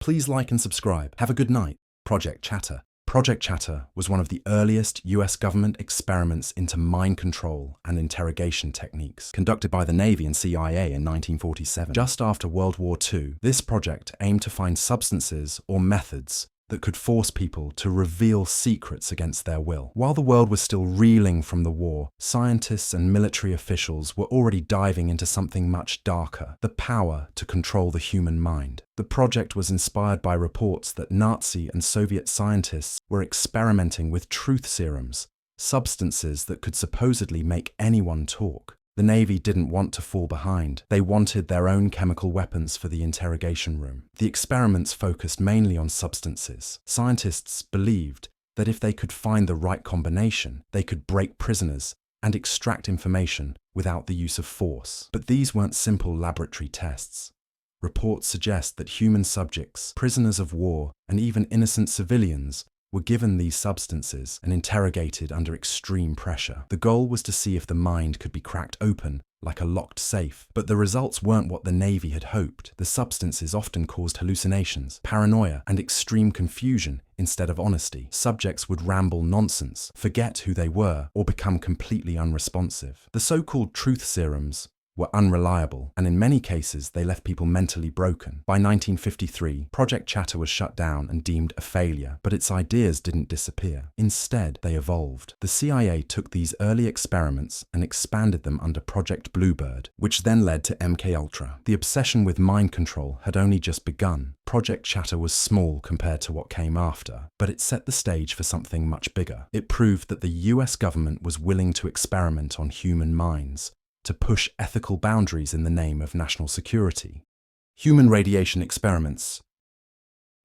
Please like and subscribe. Have a good night. Project Chatter. Project Chatter was one of the earliest US government experiments into mind control and interrogation techniques, conducted by the Navy and CIA in 1947. Just after World War II, this project aimed to find substances or methods that could force people to reveal secrets against their will. While the world was still reeling from the war, scientists and military officials were already diving into something much darker: the power to control the human mind. The project was inspired by reports that Nazi and Soviet scientists were experimenting with truth serums, substances that could supposedly make anyone talk. The Navy didn't want to fall behind. They wanted their own chemical weapons for the interrogation room. The experiments focused mainly on substances. Scientists believed that if they could find the right combination, they could break prisoners and extract information without the use of force. But these weren't simple laboratory tests. Reports suggest that human subjects, prisoners of war, and even innocent civilians were given these substances and interrogated under extreme pressure. The goal was to see if the mind could be cracked open like a locked safe. But the results weren't what the Navy had hoped. The substances often caused hallucinations, paranoia, and extreme confusion instead of honesty. Subjects would ramble nonsense, forget who they were, or become completely unresponsive. The so-called truth serums were unreliable, and in many cases they left people mentally broken. By 1953, Project Chatter was shut down and deemed a failure, but its ideas didn't disappear. Instead, they evolved. The CIA took these early experiments and expanded them under Project Bluebird, which then led to MKUltra. The obsession with mind control had only just begun. Project Chatter was small compared to what came after, but it set the stage for something much bigger. It proved that the US government was willing to experiment on human minds, to push ethical boundaries in the name of national security. Human radiation experiments.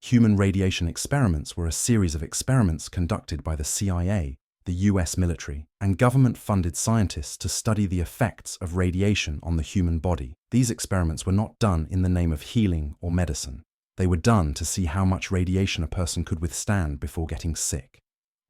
Human radiation experiments were a series of experiments conducted by the CIA, the US military, and government-funded scientists to study the effects of radiation on the human body. These experiments were not done in the name of healing or medicine. They were done to see how much radiation a person could withstand before getting sick,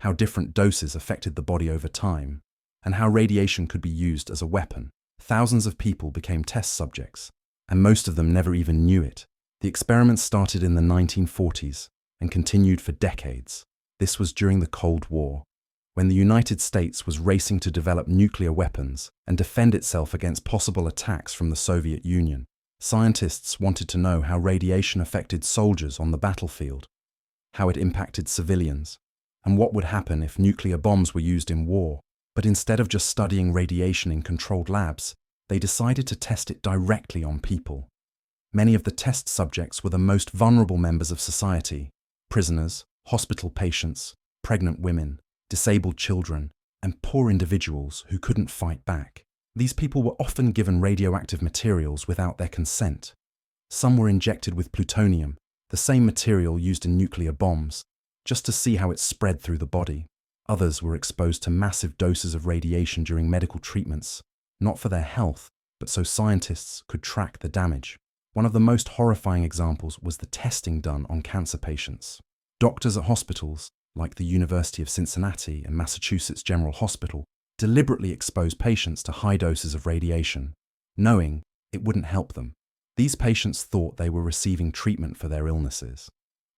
how different doses affected the body over time, and how radiation could be used as a weapon. Thousands of people became test subjects, and most of them never even knew it. The experiments started in the 1940s and continued for decades. This was during the Cold War, when the United States was racing to develop nuclear weapons and defend itself against possible attacks from the Soviet Union. Scientists wanted to know how radiation affected soldiers on the battlefield, how it impacted civilians, and what would happen if nuclear bombs were used in war. But instead of just studying radiation in controlled labs, they decided to test it directly on people. Many of the test subjects were the most vulnerable members of society: prisoners, hospital patients, pregnant women, disabled children, and poor individuals who couldn't fight back. These people were often given radioactive materials without their consent. Some were injected with plutonium, the same material used in nuclear bombs, just to see how it spread through the body. Others were exposed to massive doses of radiation during medical treatments, not for their health, but so scientists could track the damage. One of the most horrifying examples was the testing done on cancer patients. Doctors at hospitals, like the University of Cincinnati and Massachusetts General Hospital, deliberately exposed patients to high doses of radiation, knowing it wouldn't help them. These patients thought they were receiving treatment for their illnesses.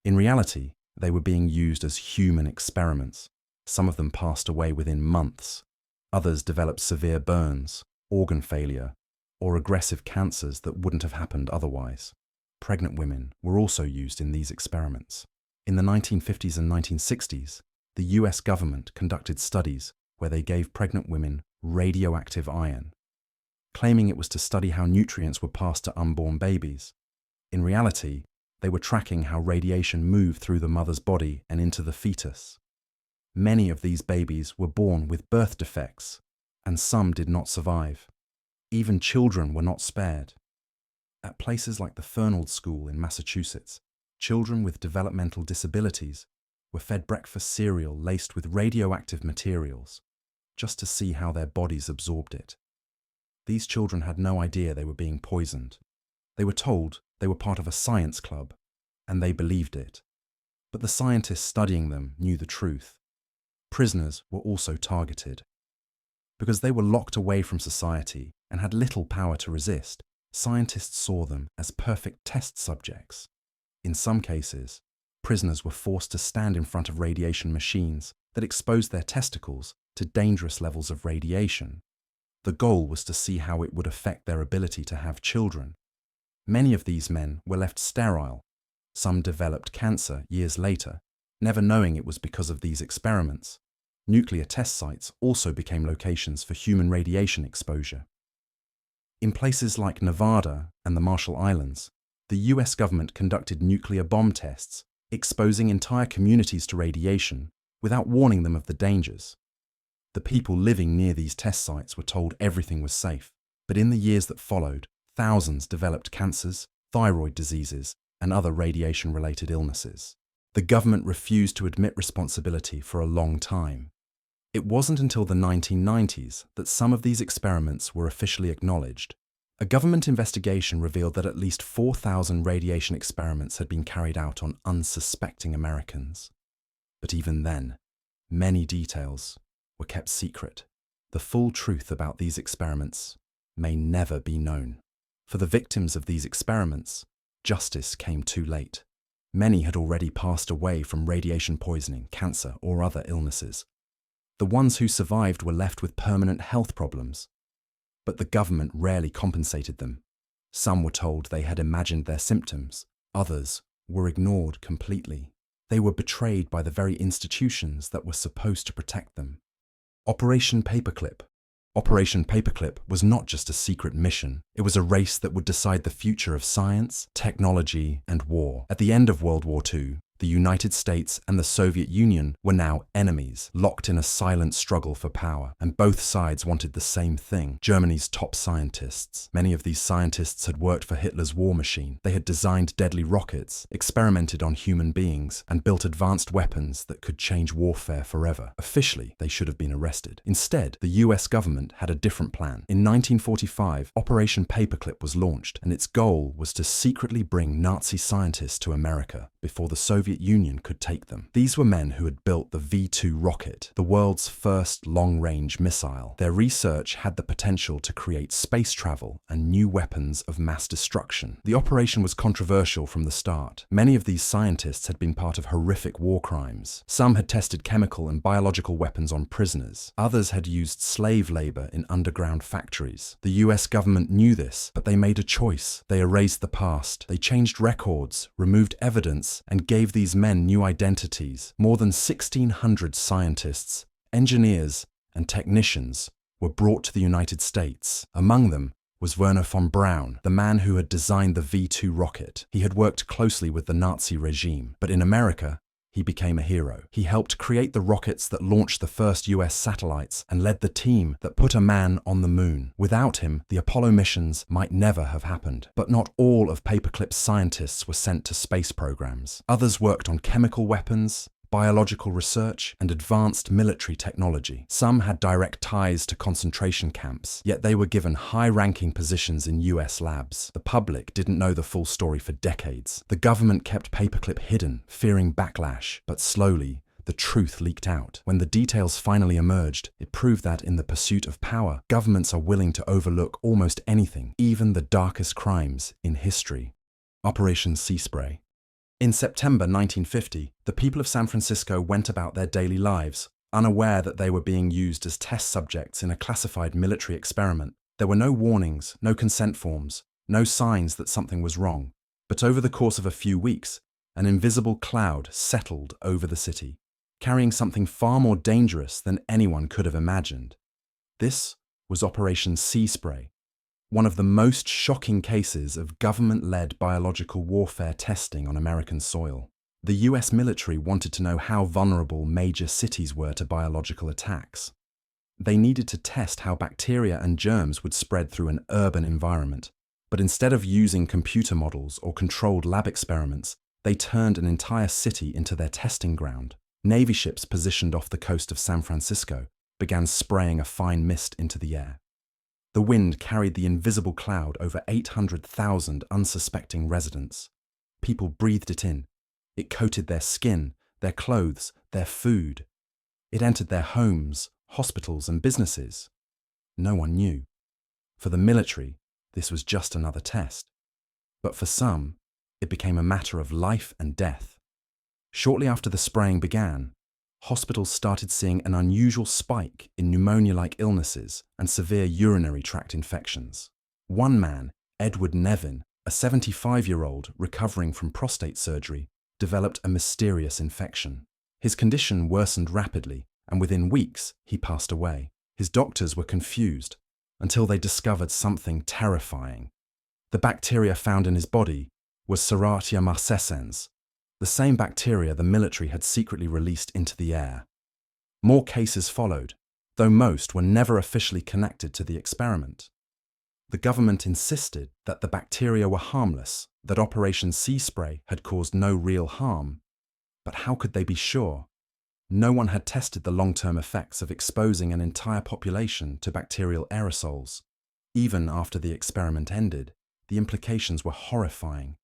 In reality, they were being used as human experiments. Some of them passed away within months. Others developed severe burns, organ failure, or aggressive cancers that wouldn't have happened otherwise. Pregnant women were also used in these experiments. In the 1950s and 1960s, the US government conducted studies where they gave pregnant women radioactive iron, claiming it was to study how nutrients were passed to unborn babies. In reality, they were tracking how radiation moved through the mother's body and into the fetus. Many of these babies were born with birth defects, and some did not survive. Even children were not spared. At places like the Fernald School in Massachusetts, children with developmental disabilities were fed breakfast cereal laced with radioactive materials, just to see how their bodies absorbed it. These children had no idea they were being poisoned. They were told they were part of a science club, and they believed it. But the scientists studying them knew the truth. Prisoners were also targeted. Because they were locked away from society and had little power to resist, scientists saw them as perfect test subjects. In some cases, prisoners were forced to stand in front of radiation machines that exposed their testicles to dangerous levels of radiation. The goal was to see how it would affect their ability to have children. Many of these men were left sterile. Some developed cancer years later, never knowing it was because of these experiments. Nuclear test sites also became locations for human radiation exposure. In places like Nevada and the Marshall Islands, the US government conducted nuclear bomb tests, exposing entire communities to radiation without warning them of the dangers. The people living near these test sites were told everything was safe, but in the years that followed, thousands developed cancers, thyroid diseases, and other radiation-related illnesses. The government refused to admit responsibility for a long time. It wasn't until the 1990s that some of these experiments were officially acknowledged. A government investigation revealed that at least 4,000 radiation experiments had been carried out on unsuspecting Americans. But even then, many details were kept secret. The full truth about these experiments may never be known. For the victims of these experiments, justice came too late. Many had already passed away from radiation poisoning, cancer, or other illnesses. The ones who survived were left with permanent health problems, but the government rarely compensated them. Some were told they had imagined their symptoms, others were ignored completely. They were betrayed by the very institutions that were supposed to protect them. Operation Paperclip. Operation Paperclip was not just a secret mission, it was a race that would decide the future of science, technology, and war. At the end of World War II, the United States and the Soviet Union were now enemies, locked in a silent struggle for power, and both sides wanted the same thing: Germany's top scientists. Many of these scientists had worked for Hitler's war machine. They had designed deadly rockets, experimented on human beings, and built advanced weapons that could change warfare forever. Officially, they should have been arrested. Instead, the US government had a different plan. In 1945, Operation Paperclip was launched, and its goal was to secretly bring Nazi scientists to America before the Soviet Union could take them. These were men who had built the V-2 rocket, the world's first long-range missile. Their research had the potential to create space travel and new weapons of mass destruction. The operation was controversial from the start. Many of these scientists had been part of horrific war crimes. Some had tested chemical and biological weapons on prisoners. Others had used slave labor in underground factories. The US government knew this, but they made a choice. They erased the past. They changed records, removed evidence, and gave these men new identities. More than 1,600 scientists, engineers, and technicians were brought to the United States. Among them was Wernher von Braun, the man who had designed the V-2 rocket. He had worked closely with the Nazi regime, but in America, he became a hero. He helped create the rockets that launched the first US satellites and led the team that put a man on the moon. Without him, the Apollo missions might never have happened. But not all of Paperclip's scientists were sent to space programs. Others worked on chemical weapons, biological research, and advanced military technology. Some had direct ties to concentration camps, yet they were given high-ranking positions in US labs. The public didn't know the full story for decades. The government kept Paperclip hidden, fearing backlash, but slowly, the truth leaked out. When the details finally emerged, it proved that in the pursuit of power, governments are willing to overlook almost anything, even the darkest crimes in history. Operation Seaspray. In September 1950, the people of San Francisco went about their daily lives, unaware that they were being used as test subjects in a classified military experiment. There were no warnings, no consent forms, no signs that something was wrong. But over the course of a few weeks, an invisible cloud settled over the city, carrying something far more dangerous than anyone could have imagined. This was Operation Seaspray, one of the most shocking cases of government-led biological warfare testing on American soil. The US military wanted to know how vulnerable major cities were to biological attacks. They needed to test how bacteria and germs would spread through an urban environment. But instead of using computer models or controlled lab experiments, they turned an entire city into their testing ground. Navy ships positioned off the coast of San Francisco began spraying a fine mist into the air. The wind carried the invisible cloud over 800,000 unsuspecting residents. People breathed it in. It coated their skin, their clothes, their food. It entered their homes, hospitals, and businesses. No one knew. For the military, this was just another test. But for some, it became a matter of life and death. Shortly after the spraying began, hospitals started seeing an unusual spike in pneumonia-like illnesses and severe urinary tract infections. One man, Edward Nevin, a 75-year-old recovering from prostate surgery, developed a mysterious infection. His condition worsened rapidly, and within weeks, he passed away. His doctors were confused until they discovered something terrifying. The bacteria found in his body was Serratia marcescens, the same bacteria the military had secretly released into the air. More cases followed, though most were never officially connected to the experiment. The government insisted that the bacteria were harmless, that Operation Seaspray had caused no real harm. But how could they be sure? No one had tested the long-term effects of exposing an entire population to bacterial aerosols. Even after the experiment ended, the implications were horrifying.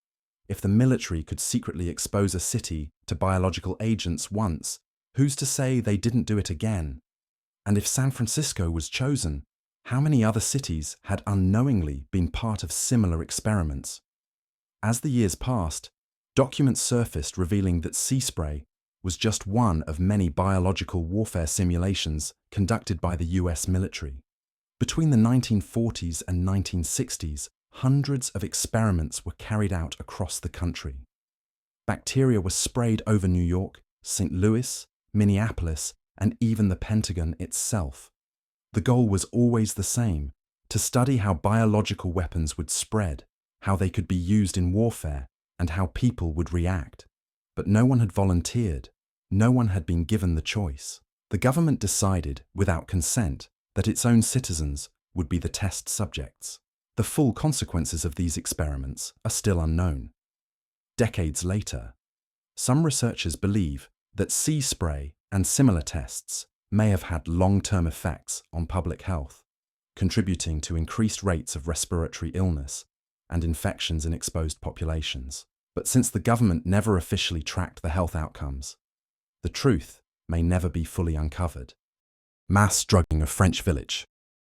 If the military could secretly expose a city to biological agents once, who's to say they didn't do it again? And if San Francisco was chosen, how many other cities had unknowingly been part of similar experiments? As the years passed, documents surfaced revealing that Seaspray was just one of many biological warfare simulations conducted by the US military. Between the 1940s and 1960s, hundreds of experiments were carried out across the country. Bacteria were sprayed over New York, St. Louis, Minneapolis, and even the Pentagon itself. The goal was always the same: to study how biological weapons would spread, how they could be used in warfare, and how people would react. But no one had volunteered. No one had been given the choice. The government decided, without consent, that its own citizens would be the test subjects. The full consequences of these experiments are still unknown. Decades later, some researchers believe that Seaspray and similar tests may have had long-term effects on public health, contributing to increased rates of respiratory illness and infections in exposed populations. But since the government never officially tracked the health outcomes, the truth may never be fully uncovered. Mass drugging of French village.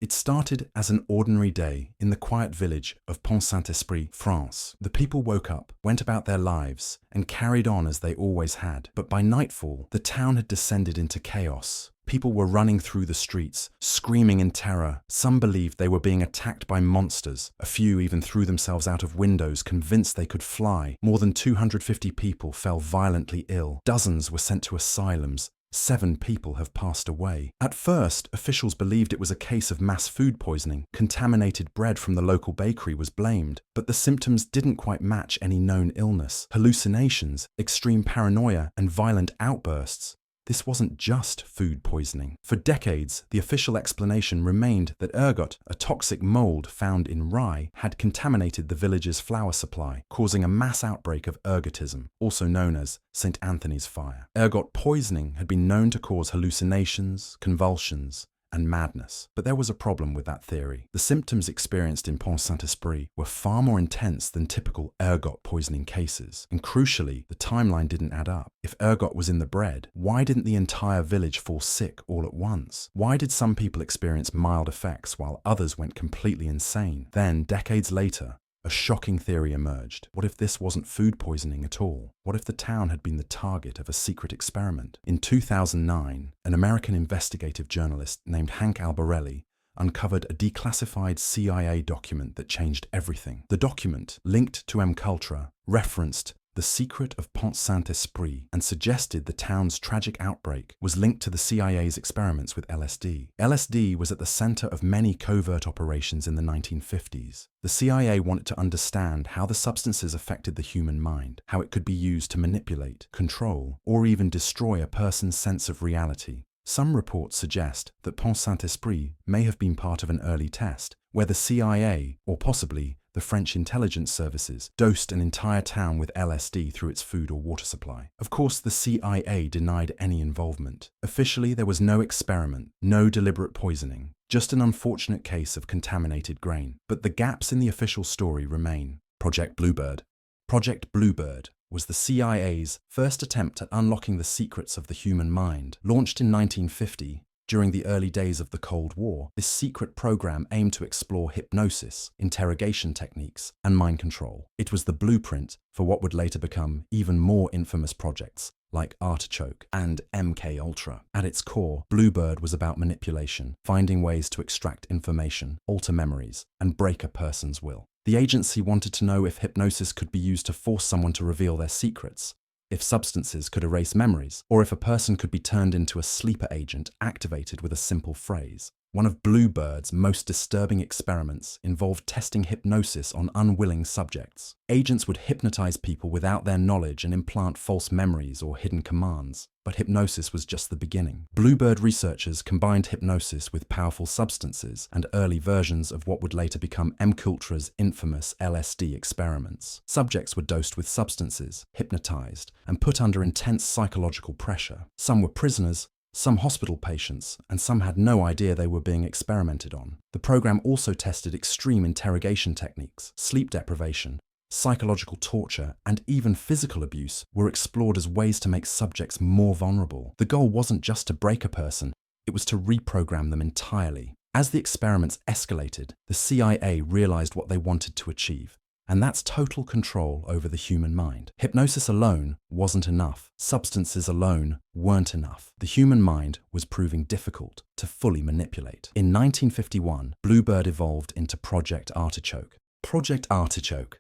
It started as an ordinary day in the quiet village of Pont-Saint-Esprit, France. The people woke up, went about their lives, and carried on as they always had. But by nightfall, the town had descended into chaos. People were running through the streets, screaming in terror. Some believed they were being attacked by monsters. A few even threw themselves out of windows, convinced they could fly. More than 250 people fell violently ill. Dozens were sent to asylums. 7 people have passed away. At first, officials believed it was a case of mass food poisoning. Contaminated bread from the local bakery was blamed, but the symptoms didn't quite match any known illness. Hallucinations, extreme paranoia, and violent outbursts. This wasn't just food poisoning. For decades, the official explanation remained that ergot, a toxic mold found in rye, had contaminated the village's flour supply, causing a mass outbreak of ergotism, also known as St. Anthony's fire. Ergot poisoning had been known to cause hallucinations, convulsions, and madness. But there was a problem with that theory. The symptoms experienced in Pont-Saint-Esprit were far more intense than typical ergot poisoning cases. And crucially, the timeline didn't add up. If ergot was in the bread, why didn't the entire village fall sick all at once? Why did some people experience mild effects while others went completely insane? Then, decades later, a shocking theory emerged. What if this wasn't food poisoning at all? What if the town had been the target of a secret experiment? In 2009, an American investigative journalist named Hank Albarelli uncovered a declassified CIA document that changed everything. The document, linked to MKUltra, referenced the secret of Pont-Saint-Esprit and suggested the town's tragic outbreak was linked to the CIA's experiments with LSD. LSD was at the center of many covert operations in the 1950s. The CIA wanted to understand how the substances affected the human mind, how it could be used to manipulate, control, or even destroy a person's sense of reality. Some reports suggest that Pont-Saint-Esprit may have been part of an early test, where the CIA, or possibly the French intelligence services, dosed an entire town with LSD through its food or water supply. Of course, the CIA denied any involvement. Officially, there was no experiment, no deliberate poisoning, just an unfortunate case of contaminated grain. But the gaps in the official story remain. Project Bluebird. Project Bluebird was the CIA's first attempt at unlocking the secrets of the human mind. Launched in 1950, During the early days of the Cold War, this secret program aimed to explore hypnosis, interrogation techniques, and mind control. It was the blueprint for what would later become even more infamous projects like Artichoke and MKUltra. At its core, Bluebird was about manipulation, finding ways to extract information, alter memories, and break a person's will. The agency wanted to know if hypnosis could be used to force someone to reveal their secrets, if substances could erase memories, or if a person could be turned into a sleeper agent activated with a simple phrase. One of Bluebird's most disturbing experiments involved testing hypnosis on unwilling subjects. Agents would hypnotize people without their knowledge and implant false memories or hidden commands. But hypnosis was just the beginning. Bluebird researchers combined hypnosis with powerful substances and early versions of what would later become MKUltra's infamous LSD experiments. Subjects were dosed with substances, hypnotized, and put under intense psychological pressure. Some were prisoners, some hospital patients, and some had no idea they were being experimented on. The program also tested extreme interrogation techniques. Sleep deprivation, psychological torture, and even physical abuse were explored as ways to make subjects more vulnerable. The goal wasn't just to break a person, it was to reprogram them entirely. As the experiments escalated, the CIA realized what they wanted to achieve. And that's total control over the human mind. Hypnosis alone wasn't enough. Substances alone weren't enough. The human mind was proving difficult to fully manipulate. In 1951, Bluebird evolved into Project Artichoke. Project Artichoke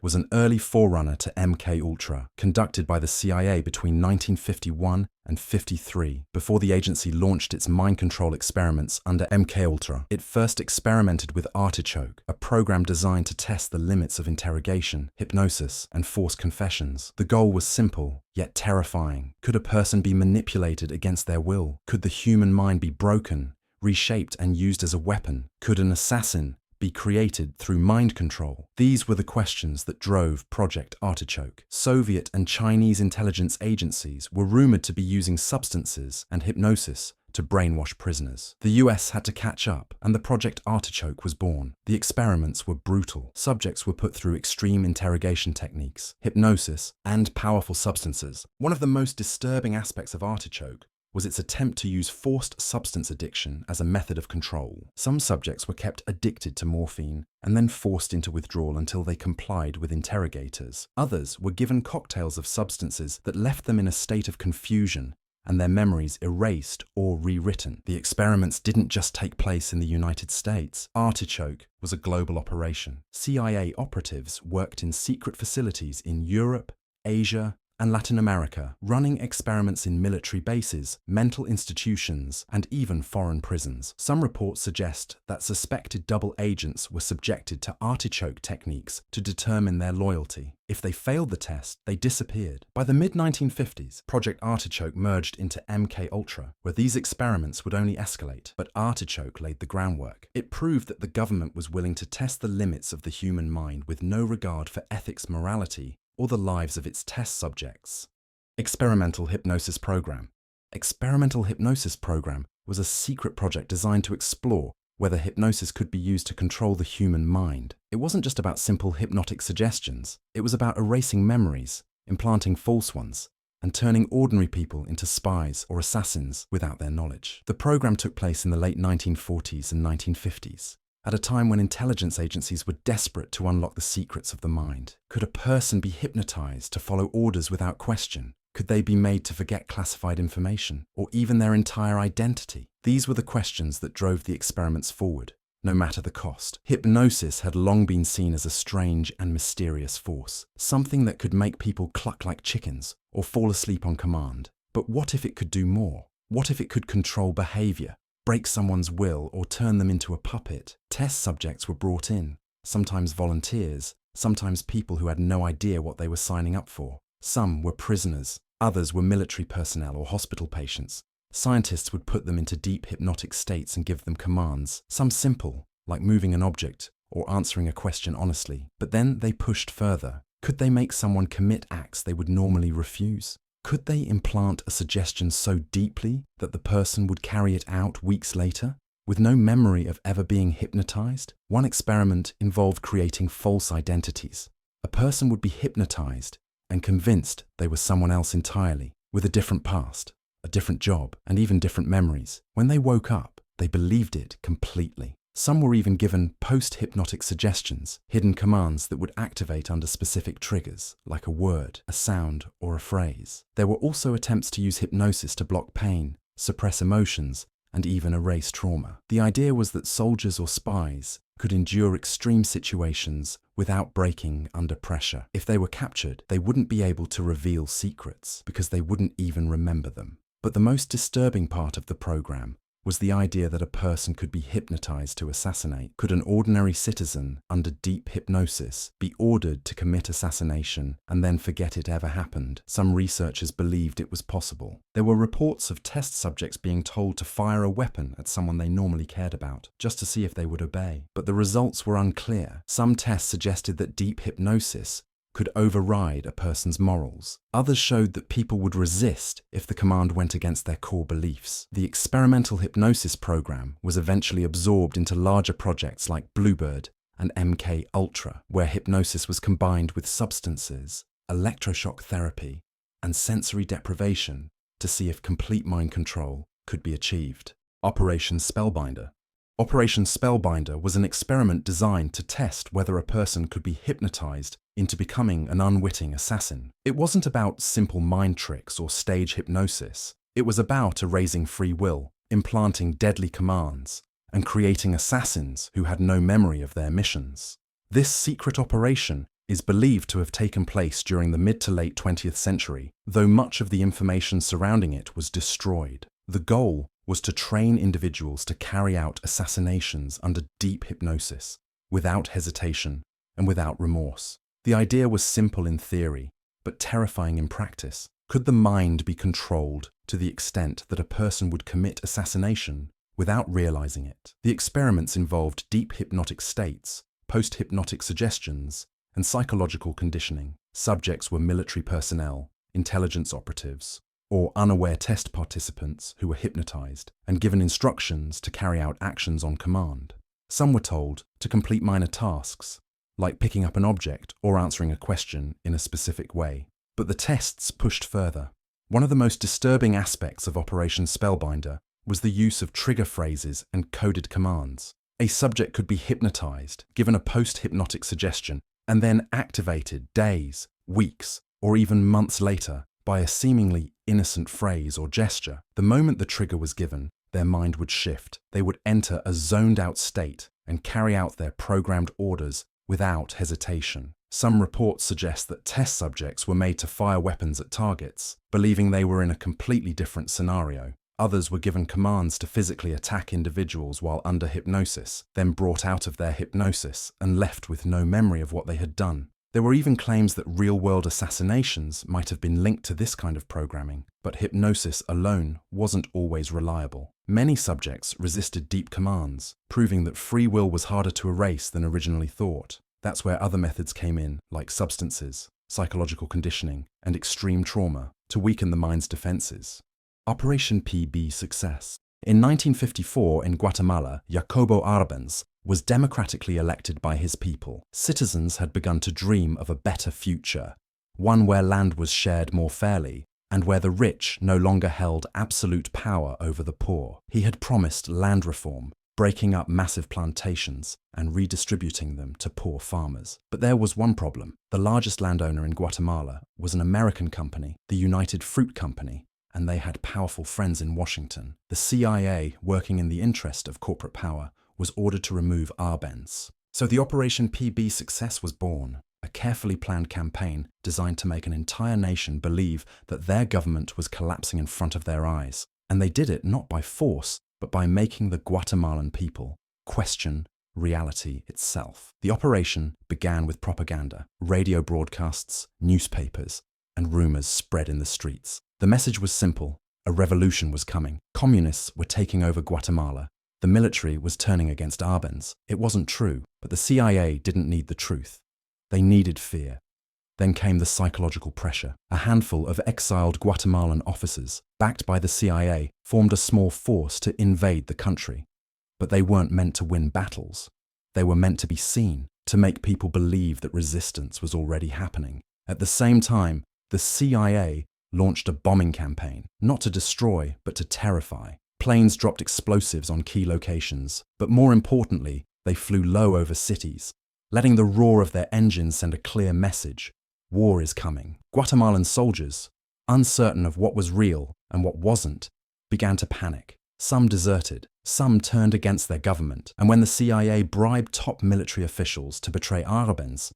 was an early forerunner to MKUltra, conducted by the CIA between 1951 and 53, before the agency launched its mind control experiments under MKUltra. It first experimented with Artichoke, a program designed to test the limits of interrogation, hypnosis, and forced confessions. The goal was simple, yet terrifying. Could a person be manipulated against their will? Could the human mind be broken, reshaped, and used as a weapon? Could an assassin be created through mind control? These were the questions that drove Project Artichoke. Soviet and Chinese intelligence agencies were rumored to be using substances and hypnosis to brainwash prisoners. The US had to catch up, and the Project Artichoke was born. The experiments were brutal. Subjects were put through extreme interrogation techniques, hypnosis, and powerful substances. One of the most disturbing aspects of Artichoke was its attempt to use forced substance addiction as a method of control. Some subjects were kept addicted to morphine and then forced into withdrawal until they complied with interrogators. Others were given cocktails of substances that left them in a state of confusion and their memories erased or rewritten. The experiments didn't just take place in the United States. Artichoke was a global operation. CIA operatives worked in secret facilities in Europe, Asia, and Latin America, running experiments in military bases, mental institutions, and even foreign prisons. Some reports suggest that suspected double agents were subjected to Artichoke techniques to determine their loyalty. If they failed the test, they disappeared. By the mid-1950s, Project Artichoke merged into MKUltra, where these experiments would only escalate. But Artichoke laid the groundwork. It proved that the government was willing to test the limits of the human mind with no regard for ethics, morality, or the lives of its test subjects. Experimental Hypnosis Program. Experimental Hypnosis Program was a secret project designed to explore whether hypnosis could be used to control the human mind. It wasn't just about simple hypnotic suggestions. It was about erasing memories, implanting false ones, and turning ordinary people into spies or assassins without their knowledge. The program took place in the late 1940s and 1950s. At a time when intelligence agencies were desperate to unlock the secrets of the mind. Could a person be hypnotized to follow orders without question? Could they be made to forget classified information, or even their entire identity? These were the questions that drove the experiments forward, no matter the cost. Hypnosis had long been seen as a strange and mysterious force, something that could make people cluck like chickens or fall asleep on command. But what if it could do more? What if it could control behavior, break someone's will, or turn them into a puppet? Test subjects were brought in, sometimes volunteers, sometimes people who had no idea what they were signing up for. Some were prisoners, others were military personnel or hospital patients. Scientists would put them into deep hypnotic states and give them commands, some simple, like moving an object or answering a question honestly. But then they pushed further. Could they make someone commit acts they would normally refuse? Could they implant a suggestion so deeply that the person would carry it out weeks later, with no memory of ever being hypnotized? One experiment involved creating false identities. A person would be hypnotized and convinced they were someone else entirely, with a different past. a different job, and even different memories. When they woke up, they believed it completely. Some were even given post-hypnotic suggestions, hidden commands that would activate under specific triggers, like a word, a sound, or a phrase. There were also attempts to use hypnosis to block pain, suppress emotions, and even erase trauma. The idea was that soldiers or spies could endure extreme situations without breaking under pressure. If they were captured, they wouldn't be able to reveal secrets because they wouldn't even remember them. But the most disturbing part of the program was the idea that a person could be hypnotized to assassinate. Could an ordinary citizen, under deep hypnosis, be ordered to commit assassination and then forget it ever happened? Some researchers believed it was possible. There were reports of test subjects being told to fire a weapon at someone they normally cared about, just to see if they would obey. But the results were unclear. Some tests suggested that deep hypnosis could override a person's morals. Others showed that people would resist if the command went against their core beliefs. The experimental hypnosis program was eventually absorbed into larger projects like Bluebird and MKUltra, where hypnosis was combined with substances, electroshock therapy, and sensory deprivation to see if complete mind control could be achieved. Operation Spellbinder. Operation Spellbinder was an experiment designed to test whether a person could be hypnotized into becoming an unwitting assassin. It wasn't about simple mind tricks or stage hypnosis. It was about erasing free will, implanting deadly commands, and creating assassins who had no memory of their missions. This secret operation is believed to have taken place during the mid to late 20th century, though much of the information surrounding it was destroyed. The goal was to train individuals to carry out assassinations under deep hypnosis, without hesitation and without remorse. The idea was simple in theory, but terrifying in practice. Could the mind be controlled to the extent that a person would commit assassination without realizing it? The experiments involved deep hypnotic states, post-hypnotic suggestions, and psychological conditioning. Subjects were military personnel, intelligence operatives, or unaware test participants who were hypnotized and given instructions to carry out actions on command. Some were told to complete minor tasks, like picking up an object or answering a question in a specific way. But the tests pushed further. One of the most disturbing aspects of Operation Spellbinder was the use of trigger phrases and coded commands. A subject could be hypnotized, given a post-hypnotic suggestion, and then activated days, weeks, or even months later by a seemingly innocent phrase or gesture. The moment the trigger was given, their mind would shift. They would enter a zoned-out state and carry out their programmed orders without hesitation. Some reports suggest that test subjects were made to fire weapons at targets, believing they were in a completely different scenario. Others were given commands to physically attack individuals while under hypnosis, then brought out of their hypnosis and left with no memory of what they had done. There were even claims that real-world assassinations might have been linked to this kind of programming, but hypnosis alone wasn't always reliable. Many subjects resisted deep commands, proving that free will was harder to erase than originally thought. That's where other methods came in, like substances, psychological conditioning, and extreme trauma, to weaken the mind's defenses. Operation PBSucces. In 1954 in Guatemala, Jacobo Arbenz was democratically elected by his people. Citizens had begun to dream of a better future, one where land was shared more fairly, and where the rich no longer held absolute power over the poor. He had promised land reform, breaking up massive plantations and redistributing them to poor farmers. But there was one problem. The largest landowner in Guatemala was an American company, the United Fruit Company, and they had powerful friends in Washington. The CIA, working in the interest of corporate power, was ordered to remove Arbenz. So the Operation PBSucces was born, a carefully planned campaign designed to make an entire nation believe that their government was collapsing in front of their eyes. And they did it not by force, but by making the Guatemalan people question reality itself. The operation began with propaganda, radio broadcasts, newspapers, and rumors spread in the streets. The message was simple: a revolution was coming. Communists were taking over Guatemala. The military was turning against Arbenz. It wasn't true, but the CIA didn't need the truth. They needed fear. Then came the psychological pressure. A handful of exiled Guatemalan officers, backed by the CIA, formed a small force to invade the country. But they weren't meant to win battles. They were meant to be seen, to make people believe that resistance was already happening. At the same time, the CIA launched a bombing campaign, not to destroy, but to terrify. Planes dropped explosives on key locations, but more importantly, they flew low over cities, letting the roar of their engines send a clear message: war is coming. Guatemalan soldiers, uncertain of what was real and what wasn't, began to panic. Some deserted, some turned against their government, and when the CIA bribed top military officials to betray Arbenz,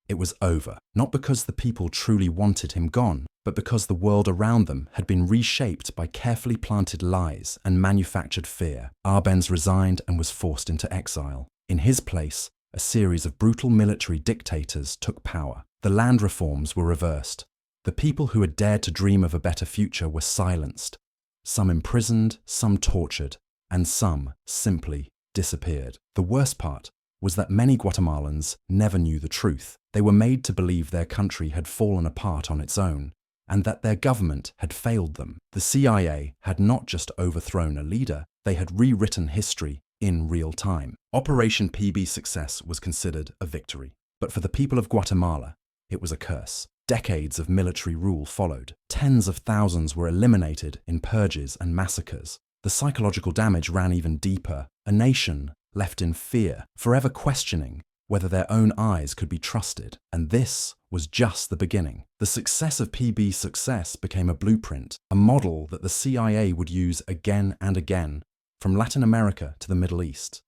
it was over. Not because the people truly wanted him gone, but because the world around them had been reshaped by carefully planted lies and manufactured fear. Arbenz resigned and was forced into exile. In his place, a series of brutal military dictators took power. The land reforms were reversed. The people who had dared to dream of a better future were silenced. Some imprisoned, some tortured, and some simply disappeared. The worst part was that many Guatemalans never knew the truth. They were made to believe their country had fallen apart on its own, and that their government had failed them. The CIA had not just overthrown a leader, they had rewritten history in real time. Operation PBSucces was considered a victory, but for the people of Guatemala, it was a curse. Decades of military rule followed. Tens of thousands were eliminated in purges and massacres. The psychological damage ran even deeper. A nation left in fear, forever questioning whether their own eyes could be trusted. And this was just the beginning. The success of PBSucces became a blueprint, a model that the CIA would use again and again, from Latin America to the Middle East.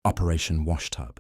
Operation Washtub.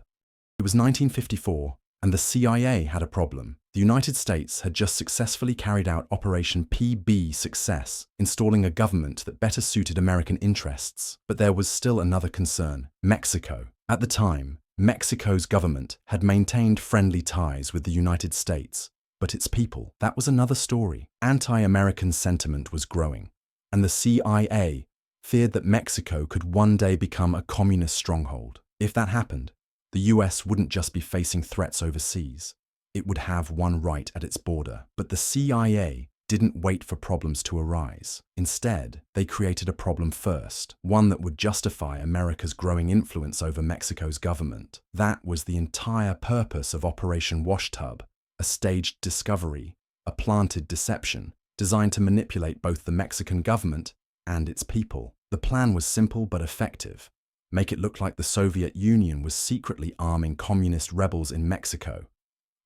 It was 1954, and the CIA had a problem. The United States had just successfully carried out Operation PBSucces, installing a government that better suited American interests. But there was still another concern: Mexico. At the time, Mexico's government had maintained friendly ties with the United States, but its people, that was another story. Anti-American sentiment was growing, and the CIA feared that Mexico could one day become a communist stronghold. If that happened, the US wouldn't just be facing threats overseas. It would have one right at its border. But the CIA didn't wait for problems to arise. Instead, they created a problem first, one that would justify America's growing influence over Mexico's government. That was the entire purpose of Operation Washtub, a staged discovery, a planted deception, designed to manipulate both the Mexican government and its people. The plan was simple but effective. Make it look like the Soviet Union was secretly arming communist rebels in Mexico.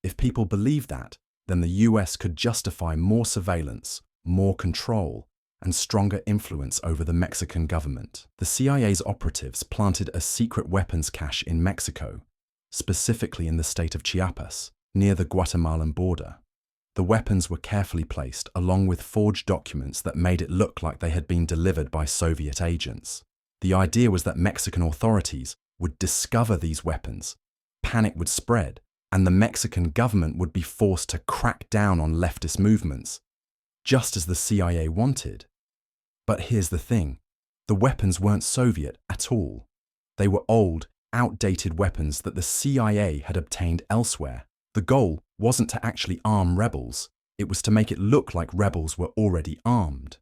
If people believed that, then the US could justify more surveillance, more control, and stronger influence over the Mexican government. The CIA's operatives planted a secret weapons cache in Mexico, specifically in the state of Chiapas, near the Guatemalan border. The weapons were carefully placed along with forged documents that made it look like they had been delivered by Soviet agents. The idea was that Mexican authorities would discover these weapons, panic would spread, and the Mexican government would be forced to crack down on leftist movements, just as the CIA wanted. But here's the thing: the weapons weren't Soviet at all. They were old, outdated weapons that the CIA had obtained elsewhere. The goal wasn't to actually arm rebels, it was to make it look like rebels were already armed.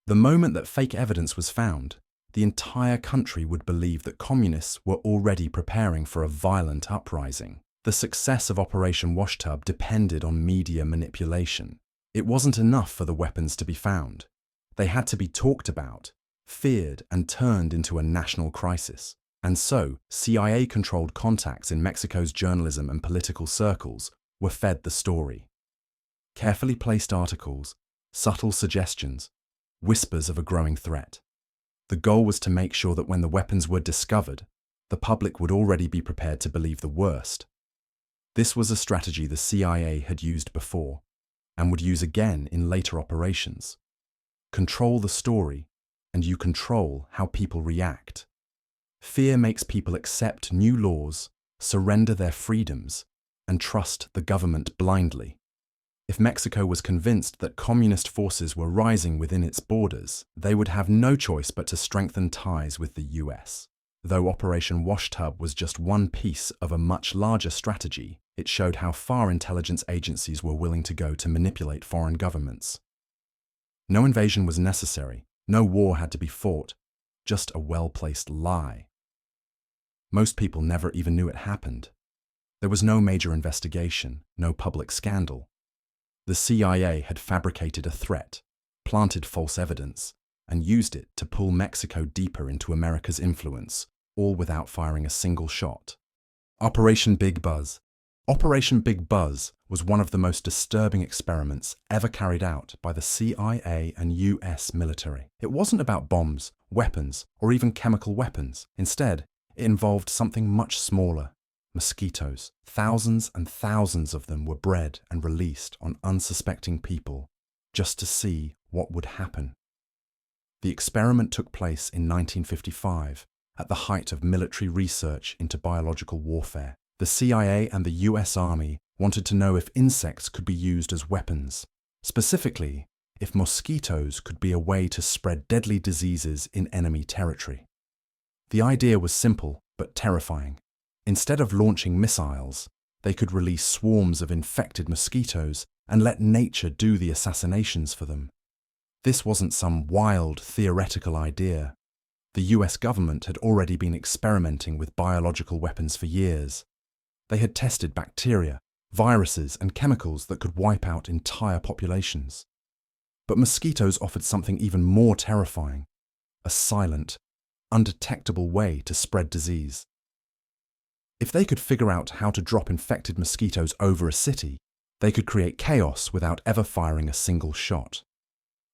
The moment that fake evidence was found, the entire country would believe that communists were already preparing for a violent uprising. The success of Operation Washtub depended on media manipulation. It wasn't enough for the weapons to be found. They had to be talked about, feared, and turned into a national crisis. And so, CIA-controlled contacts in Mexico's journalism and political circles were fed the story. Carefully placed articles, subtle suggestions, whispers of a growing threat. The goal was to make sure that when the weapons were discovered, the public would already be prepared to believe the worst. This was a strategy the CIA had used before, and would use again in later operations. Control the story, and you control how people react. Fear makes people accept new laws, surrender their freedoms, and trust the government blindly. If Mexico was convinced that communist forces were rising within its borders, they would have no choice but to strengthen ties with the US. Though Operation Washtub was just one piece of a much larger strategy, it showed how far intelligence agencies were willing to go to manipulate foreign governments. No invasion was necessary, no war had to be fought, just a well-placed lie. Most people never even knew it happened. There was no major investigation, no public scandal. The CIA had fabricated a threat, planted false evidence, and used it to pull Mexico deeper into America's influence, all without firing a single shot. Operation BigBuzz. Operation BigBuzz was one of the most disturbing experiments ever carried out by the CIA and US military. It wasn't about bombs, weapons, or even chemical weapons. Instead, it involved something much smaller: mosquitoes. Thousands and thousands of them were bred and released on unsuspecting people just to see what would happen. The experiment took place in 1955, at the height of military research into biological warfare. The CIA and the US Army wanted to know if insects could be used as weapons, specifically if mosquitoes could be a way to spread deadly diseases in enemy territory. The idea was simple but terrifying. Instead of launching missiles, they could release swarms of infected mosquitoes and let nature do the assassinations for them. This wasn't some wild, theoretical idea. The US government had already been experimenting with biological weapons for years. They had tested bacteria, viruses, and chemicals that could wipe out entire populations. But mosquitoes offered something even more terrifying: a silent, undetectable way to spread disease. If they could figure out how to drop infected mosquitoes over a city, they could create chaos without ever firing a single shot.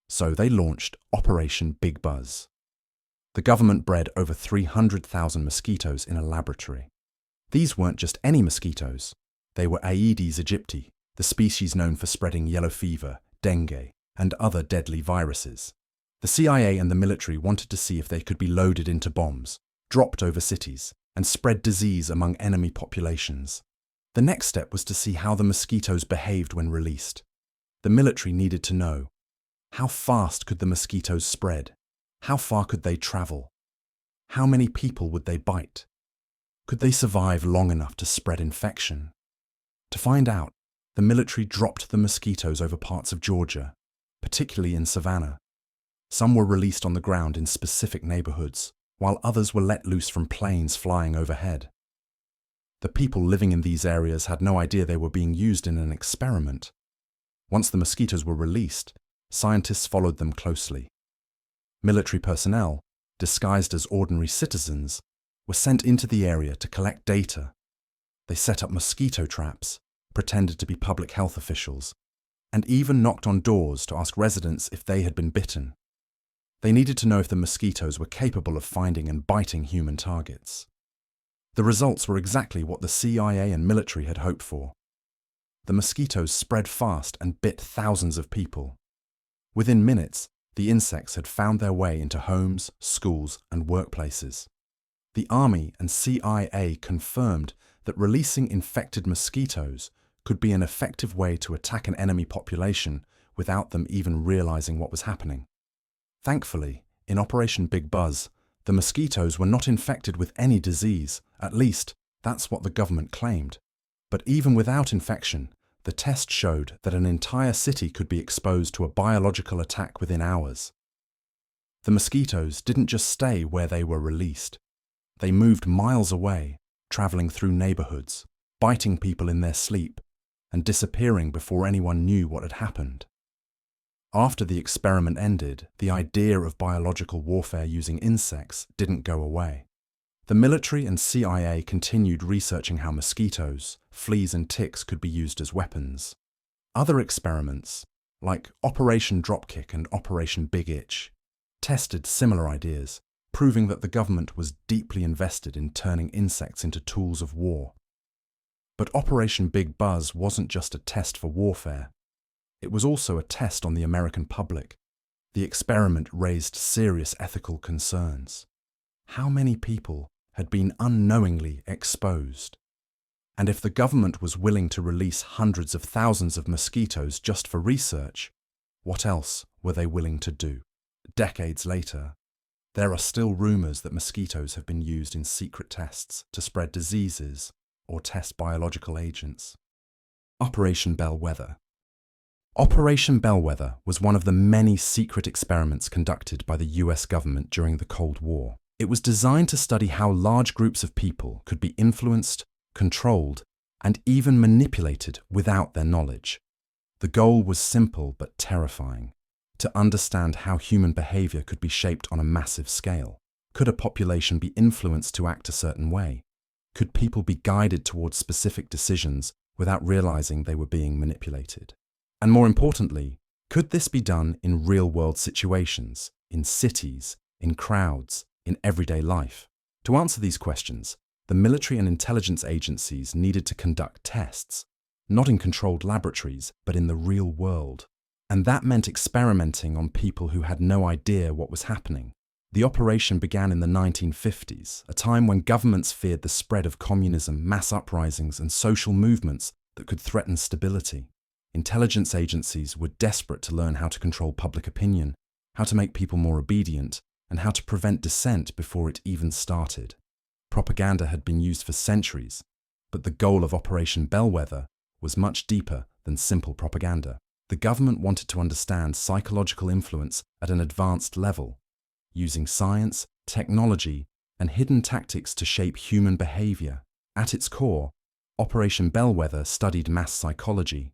So they launched Operation BigBuzz. The government bred over 300,000 mosquitoes in a laboratory. These weren't just any mosquitoes. They were Aedes aegypti, the species known for spreading yellow fever, dengue, and other deadly viruses. The CIA and the military wanted to see if they could be loaded into bombs, dropped over cities, and spread disease among enemy populations. The next step was to see how the mosquitoes behaved when released. The military needed to know: how fast could the mosquitoes spread? How far could they travel? How many people would they bite? Could they survive long enough to spread infection? To find out, the military dropped the mosquitoes over parts of Georgia, particularly in Savannah. Some were released on the ground in specific neighborhoods, while others were let loose from planes flying overhead. The people living in these areas had no idea they were being used in an experiment. Once the mosquitoes were released, scientists followed them closely. Military personnel, disguised as ordinary citizens, were sent into the area to collect data. They set up mosquito traps, pretended to be public health officials, and even knocked on doors to ask residents if they had been bitten. They needed to know if the mosquitoes were capable of finding and biting human targets. The results were exactly what the CIA and military had hoped for. The mosquitoes spread fast and bit thousands of people. Within minutes, the insects had found their way into homes, schools, and workplaces. The Army and CIA confirmed that releasing infected mosquitoes could be an effective way to attack an enemy population without them even realizing what was happening. Thankfully, in Operation BigBuzz, the mosquitoes were not infected with any disease. At least, that's what the government claimed. But even without infection, the test showed that an entire city could be exposed to a biological attack within hours. The mosquitoes didn't just stay where they were released. They moved miles away, traveling through neighborhoods, biting people in their sleep, and disappearing before anyone knew what had happened. After the experiment ended, the idea of biological warfare using insects didn't go away. The military and CIA continued researching how mosquitoes, fleas, and ticks could be used as weapons. Other experiments, like Operation Dropkick and Operation Big Itch, tested similar ideas, proving that the government was deeply invested in turning insects into tools of war. But Operation BigBuzz wasn't just a test for warfare. It was also a test on the American public. The experiment raised serious ethical concerns. How many people had been unknowingly exposed? And if the government was willing to release hundreds of thousands of mosquitoes just for research, what else were they willing to do? Decades later, there are still rumors that mosquitoes have been used in secret tests to spread diseases or test biological agents. Operation Bellweather. Operation Bellweather was one of the many secret experiments conducted by the US government during the Cold War. It was designed to study how large groups of people could be influenced, controlled, and even manipulated without their knowledge. The goal was simple but terrifying: to understand how human behavior could be shaped on a massive scale. Could a population be influenced to act a certain way? Could people be guided towards specific decisions without realizing they were being manipulated? And more importantly, could this be done in real-world situations, in cities, in crowds, in everyday life? To answer these questions, the military and intelligence agencies needed to conduct tests, not in controlled laboratories, but in the real world. And that meant experimenting on people who had no idea what was happening. The operation began in the 1950s, a time when governments feared the spread of communism, mass uprisings, and social movements that could threaten stability. Intelligence agencies were desperate to learn how to control public opinion, how to make people more obedient, and how to prevent dissent before it even started. Propaganda had been used for centuries, but the goal of Operation Bellweather was much deeper than simple propaganda. The government wanted to understand psychological influence at an advanced level, using science, technology, and hidden tactics to shape human behavior. At its core, Operation Bellweather studied mass psychology,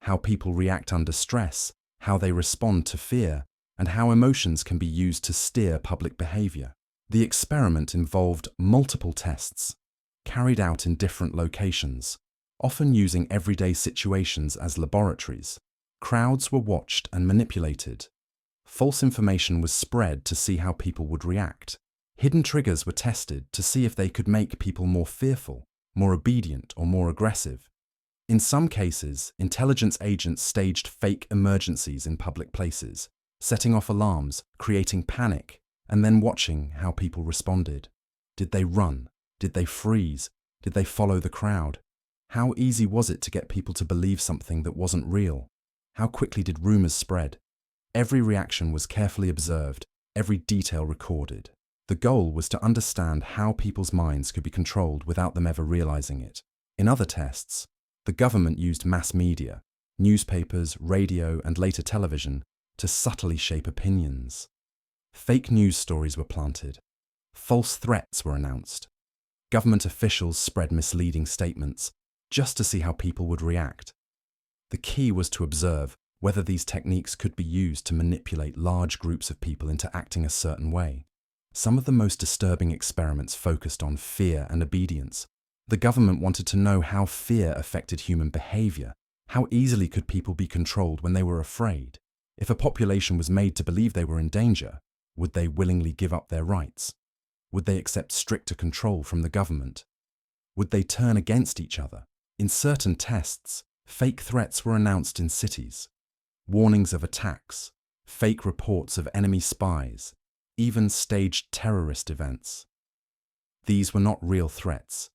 how people react under stress, how they respond to fear, and how emotions can be used to steer public behavior. The experiment involved multiple tests, carried out in different locations, often using everyday situations as laboratories. Crowds were watched and manipulated. False information was spread to see how people would react. Hidden triggers were tested to see if they could make people more fearful, more obedient, or more aggressive. In some cases, intelligence agents staged fake emergencies in public places, setting off alarms, creating panic, and then watching how people responded. Did they run? Did they freeze? Did they follow the crowd? How easy was it to get people to believe something that wasn't real? How quickly did rumors spread? Every reaction was carefully observed, every detail recorded. The goal was to understand how people's minds could be controlled without them ever realizing it. In other tests, the government used mass media, newspapers, radio, and later television, to subtly shape opinions. Fake news stories were planted. False threats were announced. Government officials spread misleading statements just to see how people would react. The key was to observe whether these techniques could be used to manipulate large groups of people into acting a certain way. Some of the most disturbing experiments focused on fear and obedience. The government wanted to know how fear affected human behavior. How easily could people be controlled when they were afraid? If a population was made to believe they were in danger, would they willingly give up their rights? Would they accept stricter control from the government? Would they turn against each other? In certain tests, fake threats were announced in cities. Warnings of attacks, fake reports of enemy spies, even staged terrorist events. These were not real threats,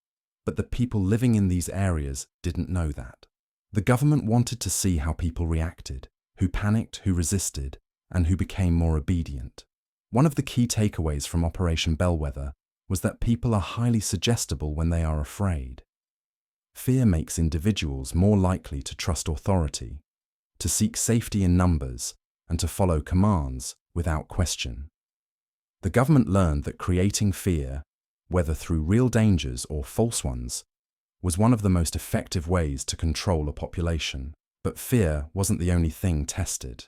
but the people living in these areas didn't know that. The government wanted to see how people reacted, who panicked, who resisted, and who became more obedient. One of the key takeaways from Operation Bellweather was that people are highly suggestible when they are afraid. Fear makes individuals more likely to trust authority, to seek safety in numbers, and to follow commands without question. The government learned that creating fear, whether through real dangers or false ones, was one of the most effective ways to control a population. But fear wasn't the only thing tested.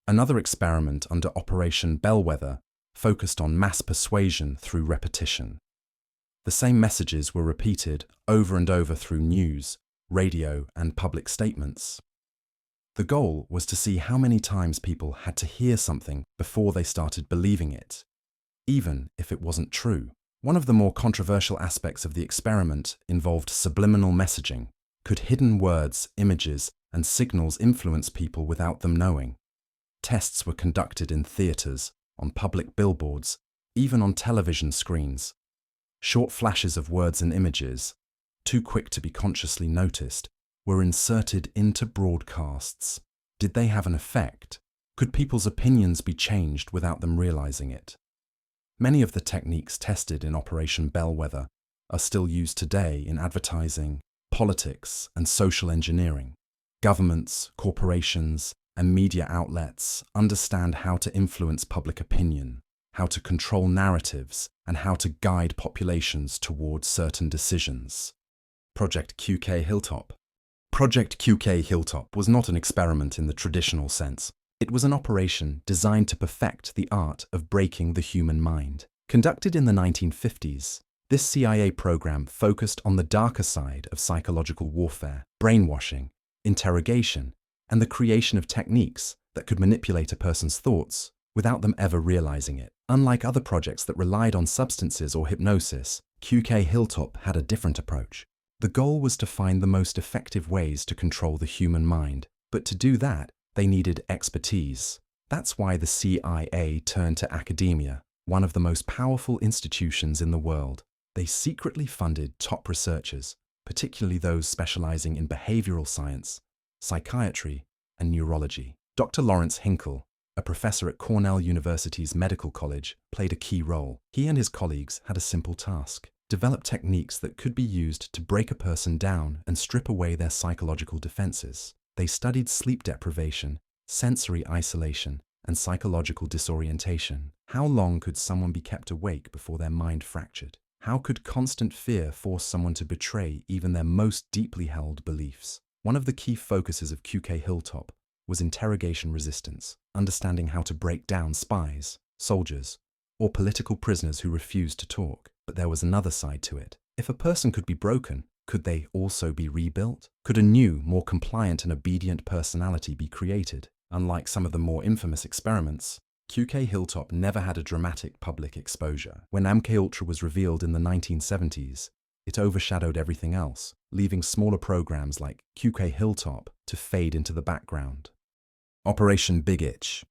Another experiment under Operation Bellweather focused on mass persuasion through repetition. The same messages were repeated over and over through news, radio, and public statements. The goal was to see how many times people had to hear something before they started believing it, even if it wasn't true. One of the more controversial aspects of the experiment involved subliminal messaging. Could hidden words, images, and signals influence people without them knowing? Tests were conducted in theaters, on public billboards, even on television screens. Short flashes of words and images, too quick to be consciously noticed, were inserted into broadcasts. Did they have an effect? Could people's opinions be changed without them realizing it? Many of the techniques tested in Operation Bellweather are still used today in advertising, politics, and social engineering. Governments, corporations, and media outlets understand how to influence public opinion, how to control narratives, and how to guide populations towards certain decisions. Project QKHilltop. Project QKHilltop was not an experiment in the traditional sense. It was an operation designed to perfect the art of breaking the human mind. Conducted in the 1950s, this CIA program focused on the darker side of psychological warfare, brainwashing, interrogation, and the creation of techniques that could manipulate a person's thoughts without them ever realizing it. Unlike other projects that relied on substances or hypnosis, QKHilltop had a different approach. The goal was to find the most effective ways to control the human mind, but to do that, they needed expertise. That's why the CIA turned to academia, one of the most powerful institutions in the world. They secretly funded top researchers, particularly those specializing in behavioral science, psychiatry, and neurology. Dr. Lawrence Hinkle, a professor at Cornell University's Medical College, played a key role. He and his colleagues had a simple task: develop techniques that could be used to break a person down and strip away their psychological defenses. They studied sleep deprivation, sensory isolation, and psychological disorientation. How long could someone be kept awake before their mind fractured? How could constant fear force someone to betray even their most deeply held beliefs? One of the key focuses of QKHilltop was interrogation resistance, understanding how to break down spies, soldiers, or political prisoners who refused to talk. But there was another side to it. If a person could be broken, could they also be rebuilt? Could a new, more compliant and obedient personality be created? Unlike some of the more infamous experiments, QKHilltop never had a dramatic public exposure. When MKUltra was revealed in the 1970s, it overshadowed everything else, leaving smaller programs like QKHilltop to fade into the background. Operation Big Itch.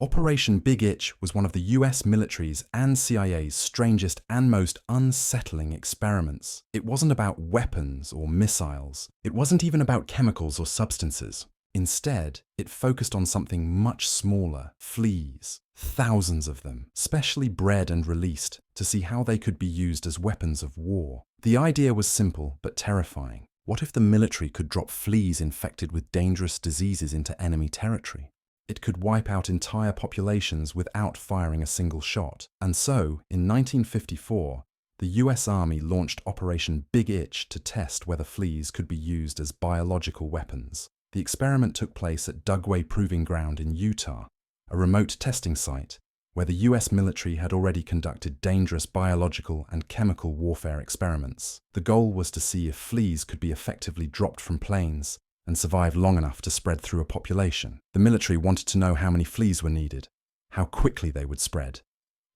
Operation Big Itch was one of the US military's and CIA's strangest and most unsettling experiments. It wasn't about weapons or missiles. It wasn't even about chemicals or substances. Instead, it focused on something much smaller: fleas. Thousands of them, specially bred and released to see how they could be used as weapons of war. The idea was simple but terrifying. What if the military could drop fleas infected with dangerous diseases into enemy territory? It could wipe out entire populations without firing a single shot. And so, in 1954, the US Army launched Operation Big Itch to test whether fleas could be used as biological weapons. The experiment took place at Dugway Proving Ground in Utah, a remote testing site where the US military had already conducted dangerous biological and chemical warfare experiments. The goal was to see if fleas could be effectively dropped from planes and survive long enough to spread through a population. The military wanted to know how many fleas were needed, how quickly they would spread,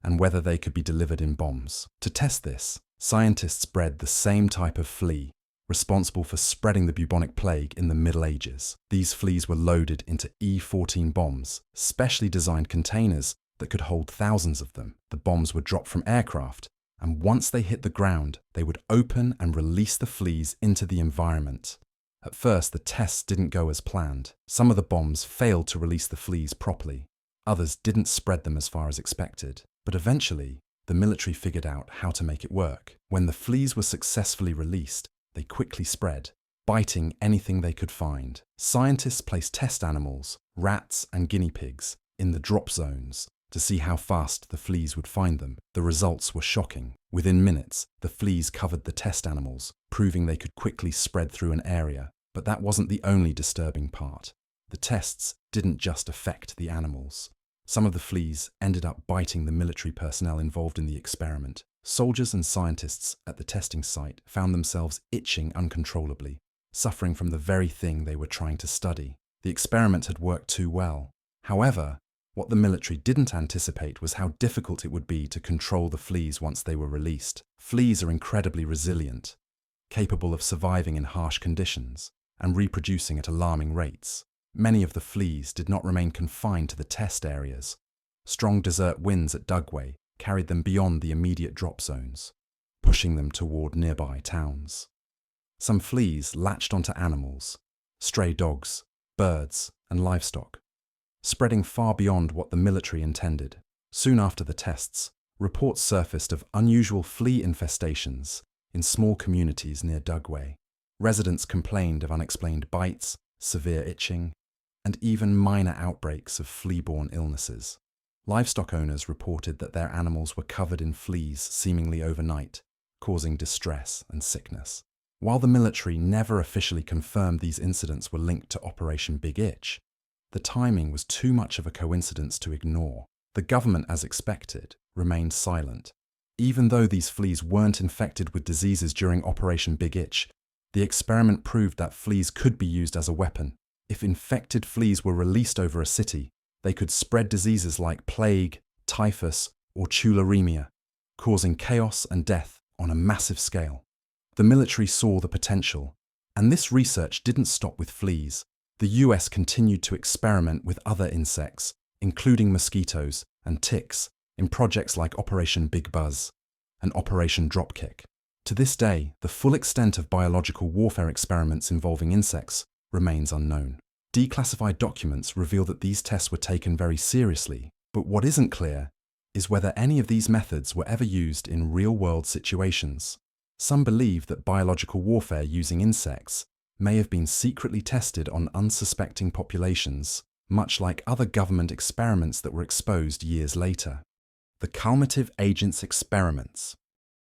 and whether they could be delivered in bombs. To test this, scientists bred the same type of flea responsible for spreading the bubonic plague in the Middle Ages. These fleas were loaded into E-14 bombs, specially designed containers that could hold thousands of them. The bombs were dropped from aircraft, and once they hit the ground, they would open and release the fleas into the environment. At first, the tests didn't go as planned. Some of the bombs failed to release the fleas properly. Others didn't spread them as far as expected. But eventually, the military figured out how to make it work. When the fleas were successfully released, they quickly spread, biting anything they could find. Scientists placed test animals, rats and guinea pigs, in the drop zones to see how fast the fleas would find them. The results were shocking. Within minutes, the fleas covered the test animals, proving they could quickly spread through an area. But that wasn't the only disturbing part. The tests didn't just affect the animals. Some of the fleas ended up biting the military personnel involved in the experiment. Soldiers and scientists at the testing site found themselves itching uncontrollably, suffering from the very thing they were trying to study. The experiment had worked too well. However, what the military didn't anticipate was how difficult it would be to control the fleas once they were released. Fleas are incredibly resilient, capable of surviving in harsh conditions and reproducing at alarming rates. Many of the fleas did not remain confined to the test areas. Strong desert winds at Dugway carried them beyond the immediate drop zones, pushing them toward nearby towns. Some fleas latched onto animals, stray dogs, birds, and livestock, spreading far beyond what the military intended. Soon after the tests, reports surfaced of unusual flea infestations in small communities near Dugway. Residents complained of unexplained bites, severe itching, and even minor outbreaks of flea-borne illnesses. Livestock owners reported that their animals were covered in fleas seemingly overnight, causing distress and sickness. While the military never officially confirmed these incidents were linked to Operation Big Itch, the timing was too much of a coincidence to ignore. The government, as expected, remained silent. Even though these fleas weren't infected with diseases during Operation Big Itch, the experiment proved that fleas could be used as a weapon. If infected fleas were released over a city, they could spread diseases like plague, typhus, or tularemia, causing chaos and death on a massive scale. The military saw the potential, and this research didn't stop with fleas. The US continued to experiment with other insects, including mosquitoes and ticks, in projects like Operation BigBuzz and Operation Dropkick. To this day, the full extent of biological warfare experiments involving insects remains unknown. Declassified documents reveal that these tests were taken very seriously, but what isn't clear is whether any of these methods were ever used in real-world situations. Some believe that biological warfare using insects may have been secretly tested on unsuspecting populations, much like other government experiments that were exposed years later. The Calmative Agents Experiments.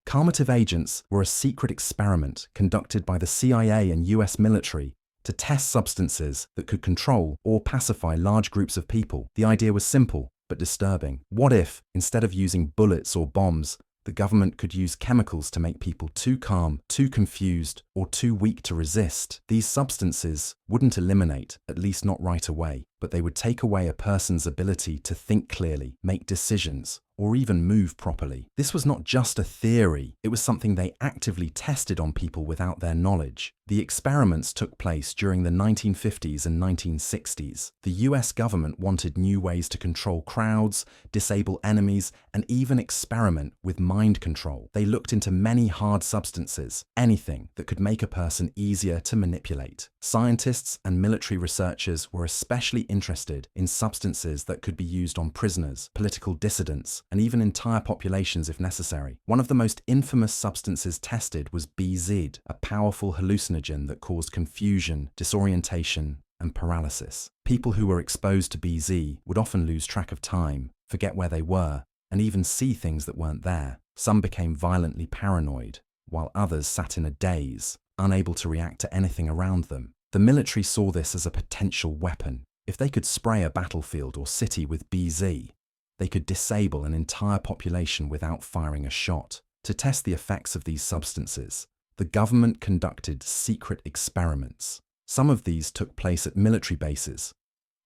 Calmative agents were a secret experiment conducted by the CIA and US military to test substances that could control or pacify large groups of people. The idea was simple but disturbing. What if, instead of using bullets or bombs, the government could use chemicals to make people too calm, too confused, or too weak to resist? These substances wouldn't eliminate, at least not right away, but they would take away a person's ability to think clearly, make decisions, or even move properly. This was not just a theory, it was something they actively tested on people without their knowledge. The experiments took place during the 1950s and 1960s. The US government wanted new ways to control crowds, disable enemies, and even experiment with mind control. They looked into many hard substances, anything that could make a person easier to manipulate. Scientists and military researchers were especially interested in substances that could be used on prisoners, political dissidents, and even entire populations if necessary. One of the most infamous substances tested was BZ, a powerful hallucinogen that caused confusion, disorientation, and paralysis. People who were exposed to BZ would often lose track of time, forget where they were, and even see things that weren't there. Some became violently paranoid, while others sat in a daze, unable to react to anything around them. The military saw this as a potential weapon. If they could spray a battlefield or city with BZ, they could disable an entire population without firing a shot. To test the effects of these substances, the government conducted secret experiments. Some of these took place at military bases,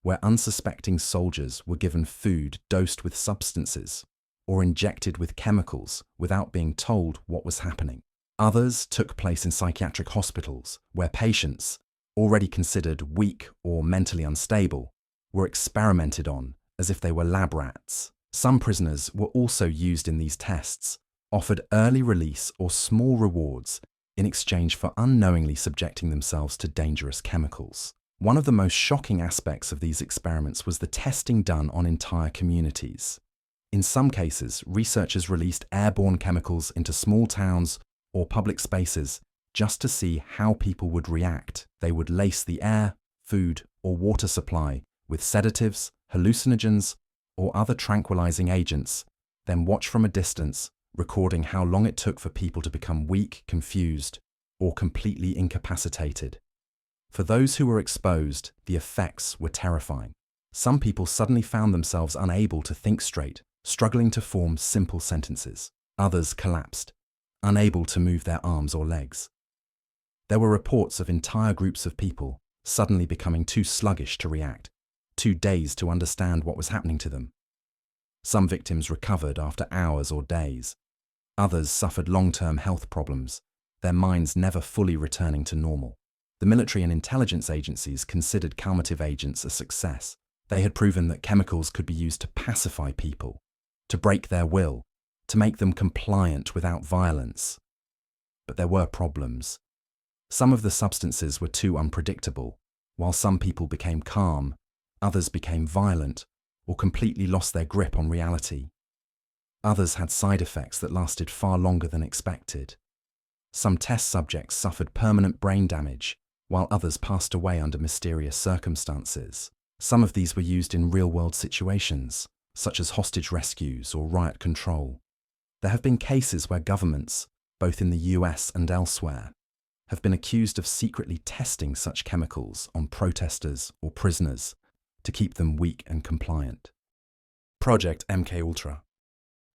where unsuspecting soldiers were given food dosed with substances or injected with chemicals without being told what was happening. Others took place in psychiatric hospitals, where patients, already considered weak or mentally unstable, were experimented on as if they were lab rats. Some prisoners were also used in these tests, offered early release or small rewards in exchange for unknowingly subjecting themselves to dangerous chemicals. One of the most shocking aspects of these experiments was the testing done on entire communities. In some cases, researchers released airborne chemicals into small towns or public spaces just to see how people would react. They would lace the air, food, or water supply with sedatives, hallucinogens, or other tranquilizing agents, then watch from a distance, recording how long it took for people to become weak, confused, or completely incapacitated. For those who were exposed, the effects were terrifying. Some people suddenly found themselves unable to think straight, struggling to form simple sentences. Others collapsed, unable to move their arms or legs. There were reports of entire groups of people suddenly becoming too sluggish to react, too dazed to understand what was happening to them. Some victims recovered after hours or days. Others suffered long-term health problems, their minds never fully returning to normal. The military and intelligence agencies considered Calmative agents a success. They had proven that chemicals could be used to pacify people, to break their will, to make them compliant without violence. But there were problems. Some of the substances were too unpredictable. While some people became calm, others became violent or completely lost their grip on reality. Others had side effects that lasted far longer than expected. Some test subjects suffered permanent brain damage, while others passed away under mysterious circumstances. Some of these were used in real-world situations, such as hostage rescues or riot control. There have been cases where governments, both in the US and elsewhere, have been accused of secretly testing such chemicals on protesters or prisoners to keep them weak and compliant. Project MKUltra.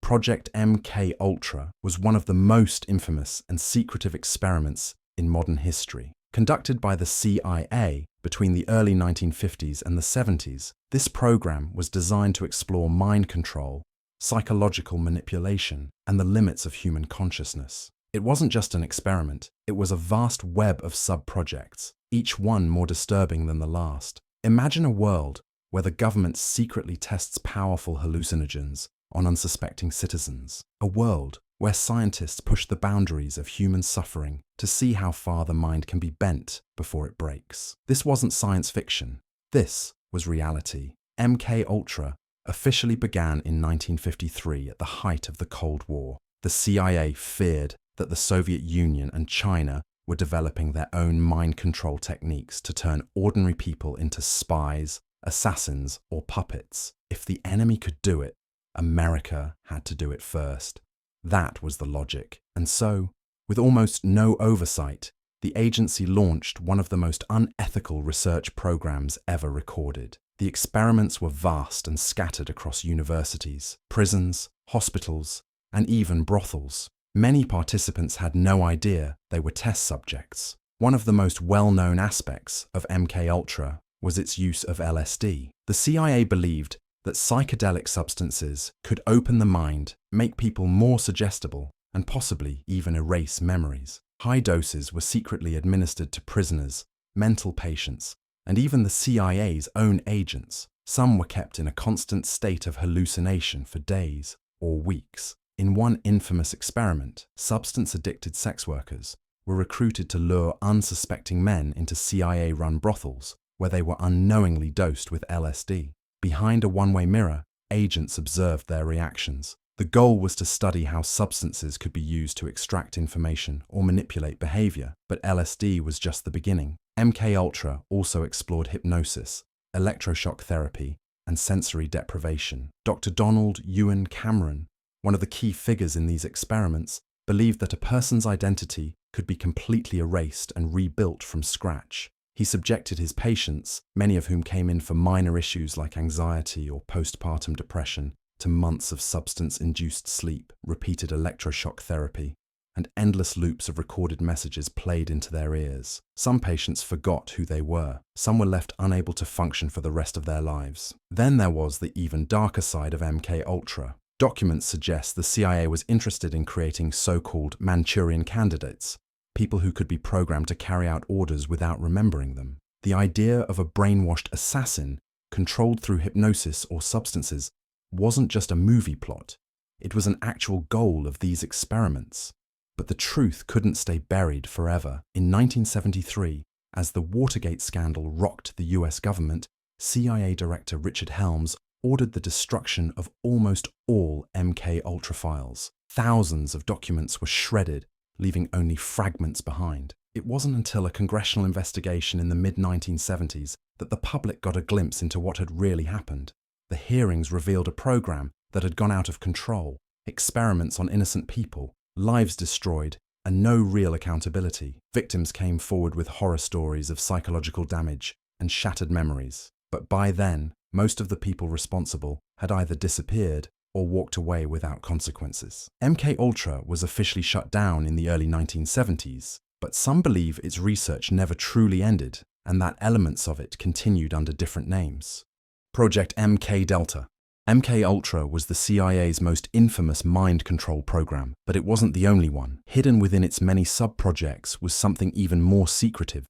Project MKUltra was one of the most infamous and secretive experiments in modern history. Conducted by the CIA between the early 1950s and the 70s, this program was designed to explore mind control, psychological manipulation, and the limits of human consciousness. It wasn't just an experiment, it was a vast web of sub-projects, each one more disturbing than the last. Imagine a world where the government secretly tests powerful hallucinogens on unsuspecting citizens. A world where scientists push the boundaries of human suffering to see how far the mind can be bent before it breaks. This wasn't science fiction. This was reality. MKUltra officially began in 1953 at the height of the Cold War. The CIA feared that the Soviet Union and China were developing their own mind control techniques to turn ordinary people into spies, assassins, or puppets. If the enemy could do it, America had to do it first. That was the logic. And so, with almost no oversight, the agency launched one of the most unethical research programs ever recorded. The experiments were vast and scattered across universities, prisons, hospitals, and even brothels. Many participants had no idea they were test subjects. One of the most well-known aspects of MKUltra was its use of LSD. The CIA believed that psychedelic substances could open the mind, make people more suggestible, and possibly even erase memories. High doses were secretly administered to prisoners, mental patients, and even the CIA's own agents. Some were kept in a constant state of hallucination for days or weeks. In one infamous experiment, substance-addicted sex workers were recruited to lure unsuspecting men into CIA-run brothels, where they were unknowingly dosed with LSD. Behind a one-way mirror, agents observed their reactions. The goal was to study how substances could be used to extract information or manipulate behavior, but LSD was just the beginning. MKUltra also explored hypnosis, electroshock therapy, and sensory deprivation. Dr. Donald Ewan Cameron, one of the key figures in these experiments, believed that a person's identity could be completely erased and rebuilt from scratch. He subjected his patients, many of whom came in for minor issues like anxiety or postpartum depression, to months of substance-induced sleep, repeated electroshock therapy, and endless loops of recorded messages played into their ears. Some patients forgot who they were. Some were left unable to function for the rest of their lives. Then there was the even darker side of MKUltra. Documents suggest the CIA was interested in creating so-called Manchurian candidates, people who could be programmed to carry out orders without remembering them. The idea of a brainwashed assassin controlled through hypnosis or substances wasn't just a movie plot. It was an actual goal of these experiments. But the truth couldn't stay buried forever. In 1973, as the Watergate scandal rocked the US government, CIA Director Richard Helms ordered the destruction of almost all MKUltra files. Thousands of documents were shredded, leaving only fragments behind. It wasn't until a congressional investigation in the mid-1970s that the public got a glimpse into what had really happened. The hearings revealed a program that had gone out of control, experiments on innocent people, lives destroyed, and no real accountability. Victims came forward with horror stories of psychological damage and shattered memories. But by then, most of the people responsible had either disappeared or walked away without consequences. MKUltra was officially shut down in the early 1970s, but some believe its research never truly ended and that elements of it continued under different names. Project MKDelta. MKUltra was the CIA's most infamous mind control program, but it wasn't the only one. Hidden within its many sub-projects was something even more secretive,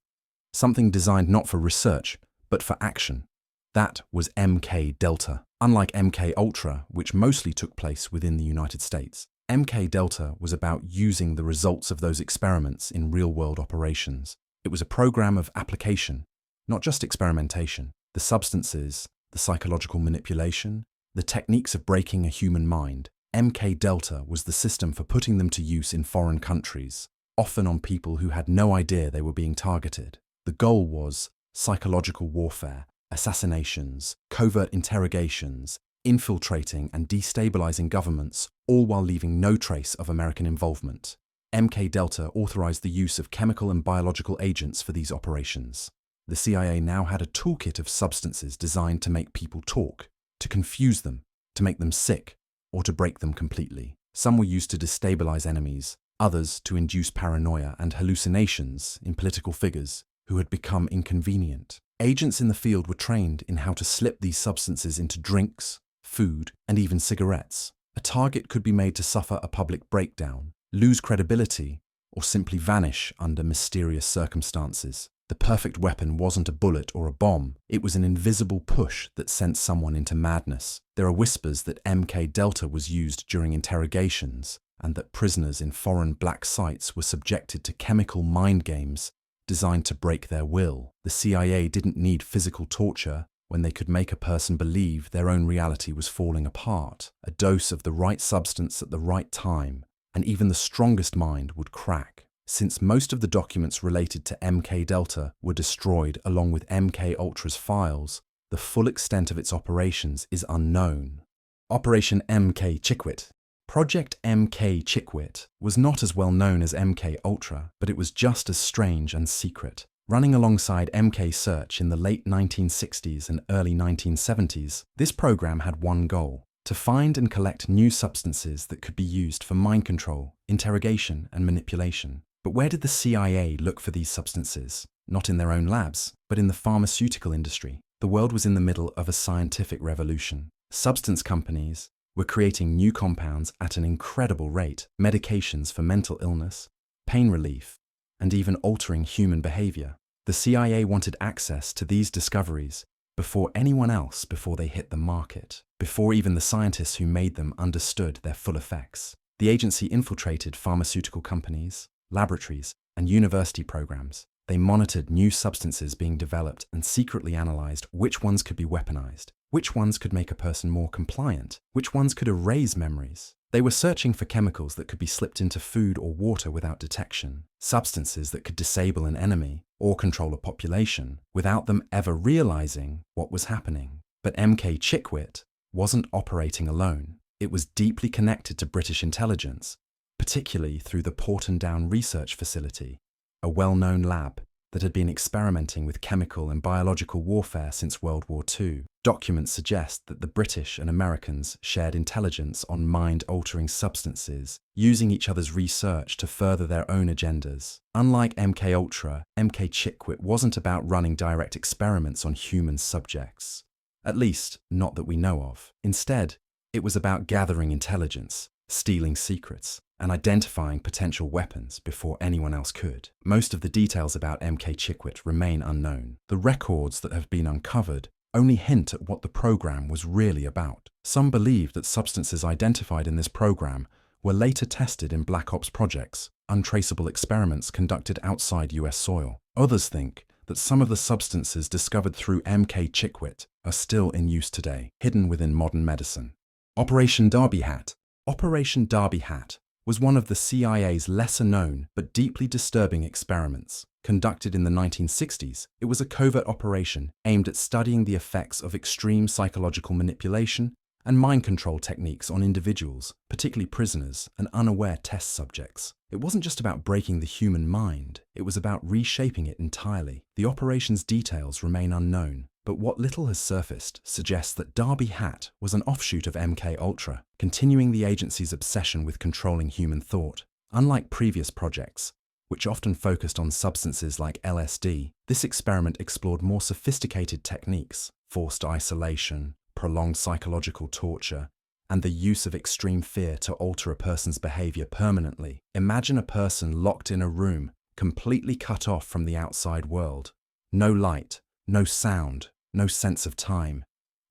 something designed not for research, but for action. That was MKDelta. Unlike MKUltra, which mostly took place within the United States, MKDelta was about using the results of those experiments in real-world operations. It was a program of application, not just experimentation. The substances, the psychological manipulation, the techniques of breaking a human mind. MKDelta was the system for putting them to use in foreign countries, often on people who had no idea they were being targeted. The goal was psychological warfare, assassinations, covert interrogations, infiltrating and destabilizing governments, all while leaving no trace of American involvement. MKDelta authorized the use of chemical and biological agents for these operations. The CIA now had a toolkit of substances designed to make people talk, to confuse them, to make them sick, or to break them completely. Some were used to destabilize enemies, others to induce paranoia and hallucinations in political figures who had become inconvenient. Agents in the field were trained in how to slip these substances into drinks, food, and even cigarettes. A target could be made to suffer a public breakdown, lose credibility, or simply vanish under mysterious circumstances. The perfect weapon wasn't a bullet or a bomb, it was an invisible push that sent someone into madness. There are whispers that MKDelta was used during interrogations, and that prisoners in foreign black sites were subjected to chemical mind games designed to break their will. The CIA didn't need physical torture when they could make a person believe their own reality was falling apart. A dose of the right substance at the right time, and even the strongest mind would crack. Since most of the documents related to MKDelta were destroyed along with MKUltra's files, the full extent of its operations is unknown. Operation MKChickwit. Project MKChickwit was not as well known as MKUltra, but it was just as strange and secret. Running alongside MKSearch in the late 1960s and early 1970s, this program had one goal: to find and collect new substances that could be used for mind control, interrogation, and manipulation. But where did the CIA look for these substances? Not in their own labs, but in the pharmaceutical industry. The world was in the middle of a scientific revolution. Substance companies were creating new compounds at an incredible rate, medications for mental illness, pain relief, and even altering human behavior. The CIA wanted access to these discoveries before anyone else, before they hit the market, before even the scientists who made them understood their full effects. The agency infiltrated pharmaceutical companies, laboratories, and university programs. They monitored new substances being developed and secretly analyzed which ones could be weaponized, which ones could make a person more compliant, which ones could erase memories. They were searching for chemicals that could be slipped into food or water without detection, substances that could disable an enemy or control a population without them ever realizing what was happening. But MKChickwit wasn't operating alone. It was deeply connected to British intelligence, particularly through the Porton Down Research Facility, a well-known lab that had been experimenting with chemical and biological warfare since World War II. Documents suggest that the British and Americans shared intelligence on mind-altering substances, using each other's research to further their own agendas. Unlike MKUltra, MKChickwit wasn't about running direct experiments on human subjects. At least, not that we know of. Instead, it was about gathering intelligence, stealing secrets, and identifying potential weapons before anyone else could. Most of the details about MKChickwit remain unknown. The records that have been uncovered only hint at what the program was really about. Some believe that substances identified in this program were later tested in Black Ops projects, untraceable experiments conducted outside US soil. Others think that some of the substances discovered through MKChickwit are still in use today, hidden within modern medicine. Operation Derbyhat. Operation Derbyhat was one of the CIA's lesser-known but deeply disturbing experiments. Conducted in the 1960s, it was a covert operation aimed at studying the effects of extreme psychological manipulation and mind control techniques on individuals, particularly prisoners and unaware test subjects. It wasn't just about breaking the human mind, it was about reshaping it entirely. The operation's details remain unknown, but what little has surfaced suggests that Derbyhat was an offshoot of MKUltra, continuing the agency's obsession with controlling human thought. Unlike previous projects, which often focused on substances like LSD, this experiment explored more sophisticated techniques: forced isolation, prolonged psychological torture, and the use of extreme fear to alter a person's behavior permanently. Imagine a person locked in a room, completely cut off from the outside world. No light, no sound, no sense of time.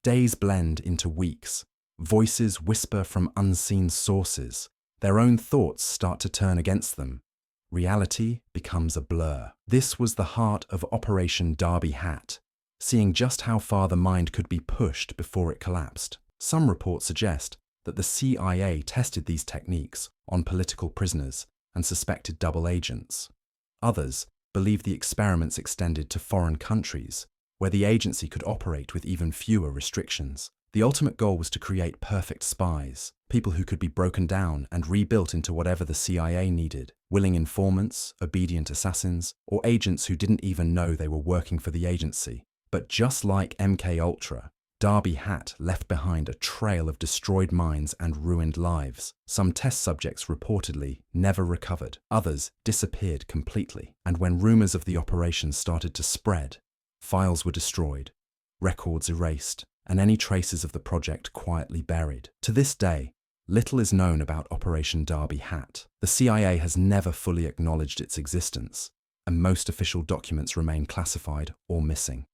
Days blend into weeks. Voices whisper from unseen sources. Their own thoughts start to turn against them. Reality becomes a blur. This was the heart of Operation Derbyhat, seeing just how far the mind could be pushed before it collapsed. Some reports suggest that the CIA tested these techniques on political prisoners and suspected double agents. Others believe the experiments extended to foreign countries, where the agency could operate with even fewer restrictions. The ultimate goal was to create perfect spies, people who could be broken down and rebuilt into whatever the CIA needed. willing informants, obedient assassins, or agents who didn't even know they were working for the agency. But just like MKUltra, Derbyhat left behind a trail of destroyed minds and ruined lives. Some test subjects reportedly never recovered, others disappeared completely. And when rumors of the operation started to spread, files were destroyed, records erased, and any traces of the project quietly buried. To this day, little is known about Operation Derbyhat. The CIA has never fully acknowledged its existence, and most official documents remain classified or missing.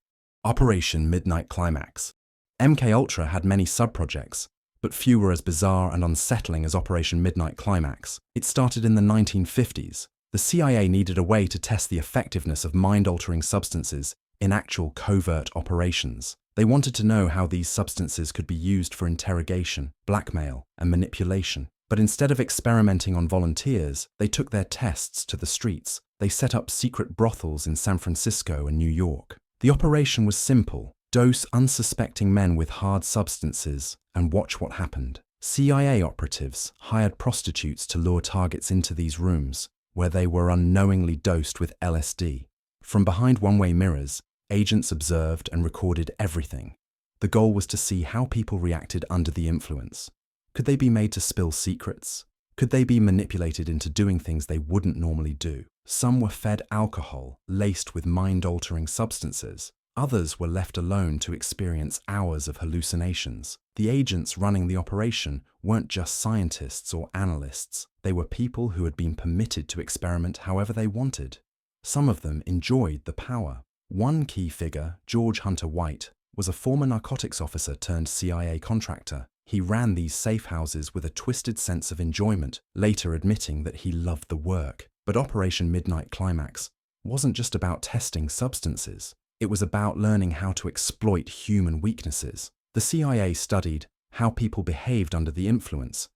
Operation Midnight Climax. MKUltra had many sub-projects, but few were as bizarre and unsettling as Operation Midnight Climax. It started in the 1950s. The CIA needed a way to test the effectiveness of mind-altering substances in actual covert operations. They wanted to know how these substances could be used for interrogation, blackmail, and manipulation. But instead of experimenting on volunteers, they took their tests to the streets. They set up secret brothels in San Francisco and New York. The operation was simple: dose unsuspecting men with hard substances and watch what happened. CIA operatives hired prostitutes to lure targets into these rooms, where they were unknowingly dosed with LSD. From behind one-way mirrors, agents observed and recorded everything. The goal was to see how people reacted under the influence. Could they be made to spill secrets? Could they be manipulated into doing things they wouldn't normally do? Some were fed alcohol laced with mind-altering substances. Others were left alone to experience hours of hallucinations. The agents running the operation weren't just scientists or analysts. They were people who had been permitted to experiment however they wanted. Some of them enjoyed the power. One key figure, George Hunter White, was a former narcotics officer turned CIA contractor. He ran these safe houses with a twisted sense of enjoyment, later admitting that he loved the work. But Operation Midnight Climax wasn't just about testing substances. It was about learning how to exploit human weaknesses. The CIA studied how people behaved under the influence,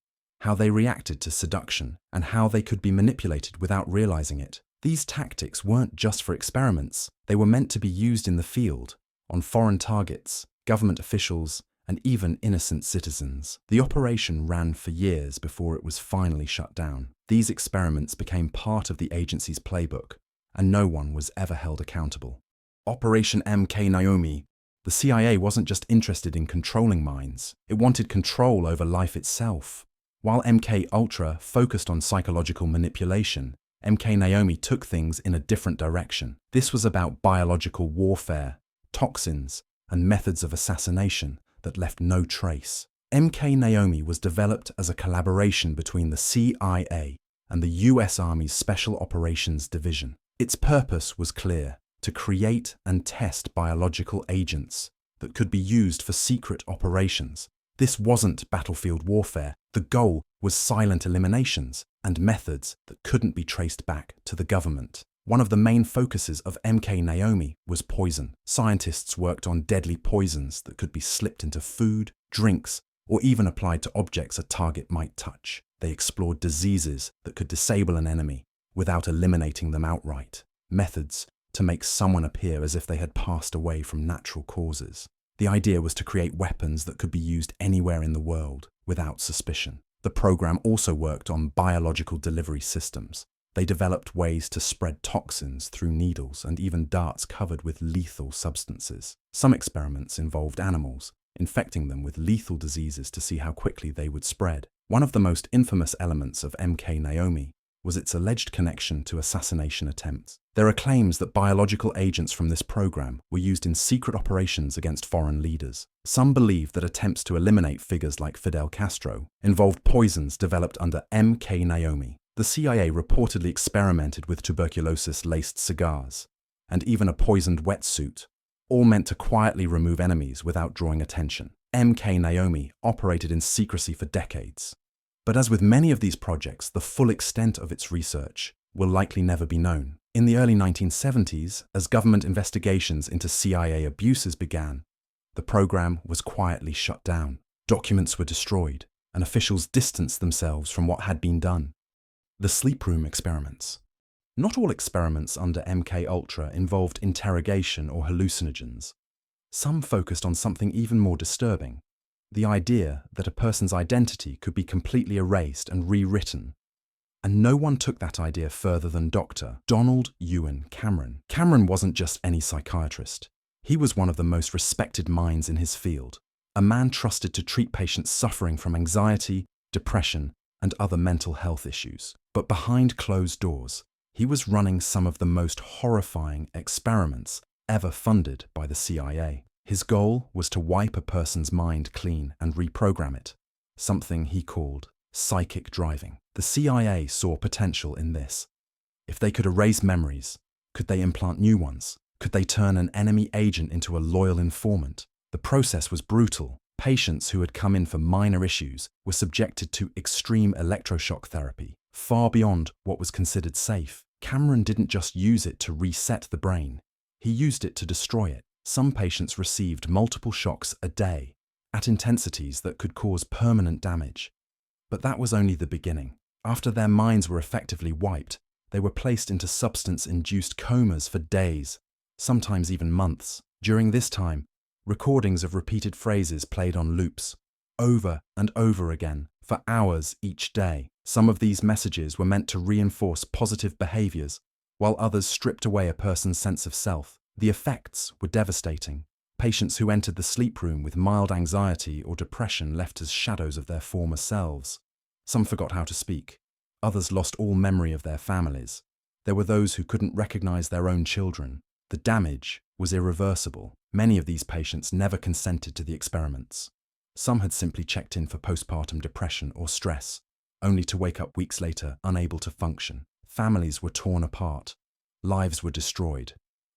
how they reacted to seduction, and how they could be manipulated without realizing it. These tactics weren't just for experiments. They were meant to be used in the field, on foreign targets, government officials, and even innocent citizens. The operation ran for years before it was finally shut down. These experiments became part of the agency's playbook, and no one was ever held accountable. Operation MKNaomi. The CIA wasn't just interested in controlling minds, it wanted control over life itself. While MKUltra focused on psychological manipulation, MKNaomi took things in a different direction. This was about biological warfare, toxins, and methods of assassination that left no trace. MKNaomi was developed as a collaboration between the CIA and the US Army's Special Operations Division. Its purpose was clear: to create and test biological agents that could be used for secret operations. This wasn't battlefield warfare. The goal was silent eliminations and methods that couldn't be traced back to the government. One of the main focuses of MKNaomi was poison. Scientists worked on deadly poisons that could be slipped into food, drinks, or even applied to objects a target might touch. They explored diseases that could disable an enemy without eliminating them outright. Methods to make someone appear as if they had passed away from natural causes. The idea was to create weapons that could be used anywhere in the world without suspicion. The program also worked on biological delivery systems. They developed ways to spread toxins through needles and even darts covered with lethal substances. Some experiments involved animals, infecting them with lethal diseases to see how quickly they would spread. One of the most infamous elements of MKNaomi was its alleged connection to assassination attempts. There are claims that biological agents from this program were used in secret operations against foreign leaders. Some believe that attempts to eliminate figures like Fidel Castro involved poisons developed under MKNaomi. The CIA reportedly experimented with tuberculosis-laced cigars and even a poisoned wetsuit, all meant to quietly remove enemies without drawing attention. MKNaomi operated in secrecy for decades. But as with many of these projects, the full extent of its research will likely never be known. In the early 1970s, as government investigations into CIA abuses began, the program was quietly shut down. Documents were destroyed, and officials distanced themselves from what had been done. The Sleeproom Experiments. Not all experiments under MKUltra involved interrogation or hallucinogens. Some focused on something even more disturbing: the idea that a person's identity could be completely erased and rewritten, And no one took that idea further than Dr. Donald Ewan Cameron. Cameron wasn't just any psychiatrist. He was one of the most respected minds in his field, a man trusted to treat patients suffering from anxiety, depression, and other mental health issues. But behind closed doors, he was running some of the most horrifying experiments ever funded by the CIA. His goal was to wipe a person's mind clean and reprogram it, something he called psychic driving. The CIA saw potential in this. If they could erase memories, could they implant new ones? Could they turn an enemy agent into a loyal informant? The process was brutal. Patients who had come in for minor issues were subjected to extreme electroshock therapy, far beyond what was considered safe. Cameron didn't just use it to reset the brain. He used it to destroy it. Some patients received multiple shocks a day, at intensities that could cause permanent damage. But that was only the beginning. After their minds were effectively wiped, they were placed into substance-induced comas for days, sometimes even months. During this time, recordings of repeated phrases played on loops, over and over again, for hours each day. Some of these messages were meant to reinforce positive behaviors, while others stripped away a person's sense of self. The effects were devastating. Patients who entered the sleep room with mild anxiety or depression left as shadows of their former selves. Some forgot how to speak. Others lost all memory of their families. There were those who couldn't recognize their own children. The damage was irreversible. Many of these patients never consented to the experiments. Some had simply checked in for postpartum depression or stress, only to wake up weeks later unable to function. Families were torn apart. Lives were destroyed,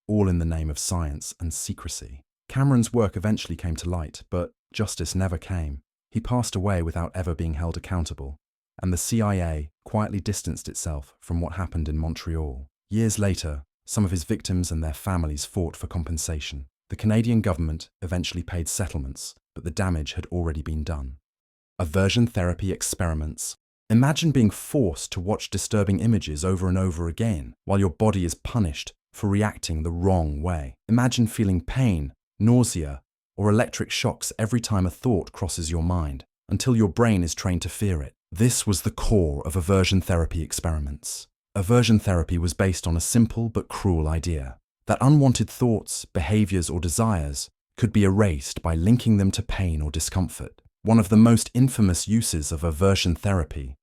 all in the name of science and secrecy. Cameron's work eventually came to light, but justice never came. He passed away without ever being held accountable, and the CIA quietly distanced itself from what happened in Montreal. Years later, some of his victims and their families fought for compensation. The Canadian government eventually paid settlements, but the damage had already been done. Aversion therapy experiments. Imagine being forced to watch disturbing images over and over again while your body is punished for reacting the wrong way. Imagine feeling pain, nausea, or electric shocks every time a thought crosses your mind, until your brain is trained to fear it. This was the core of aversion therapy experiments. Aversion therapy was based on a simple but cruel idea, that unwanted thoughts, behaviors, or desires could be erased by linking them to pain or discomfort. One of the most infamous uses of aversion therapy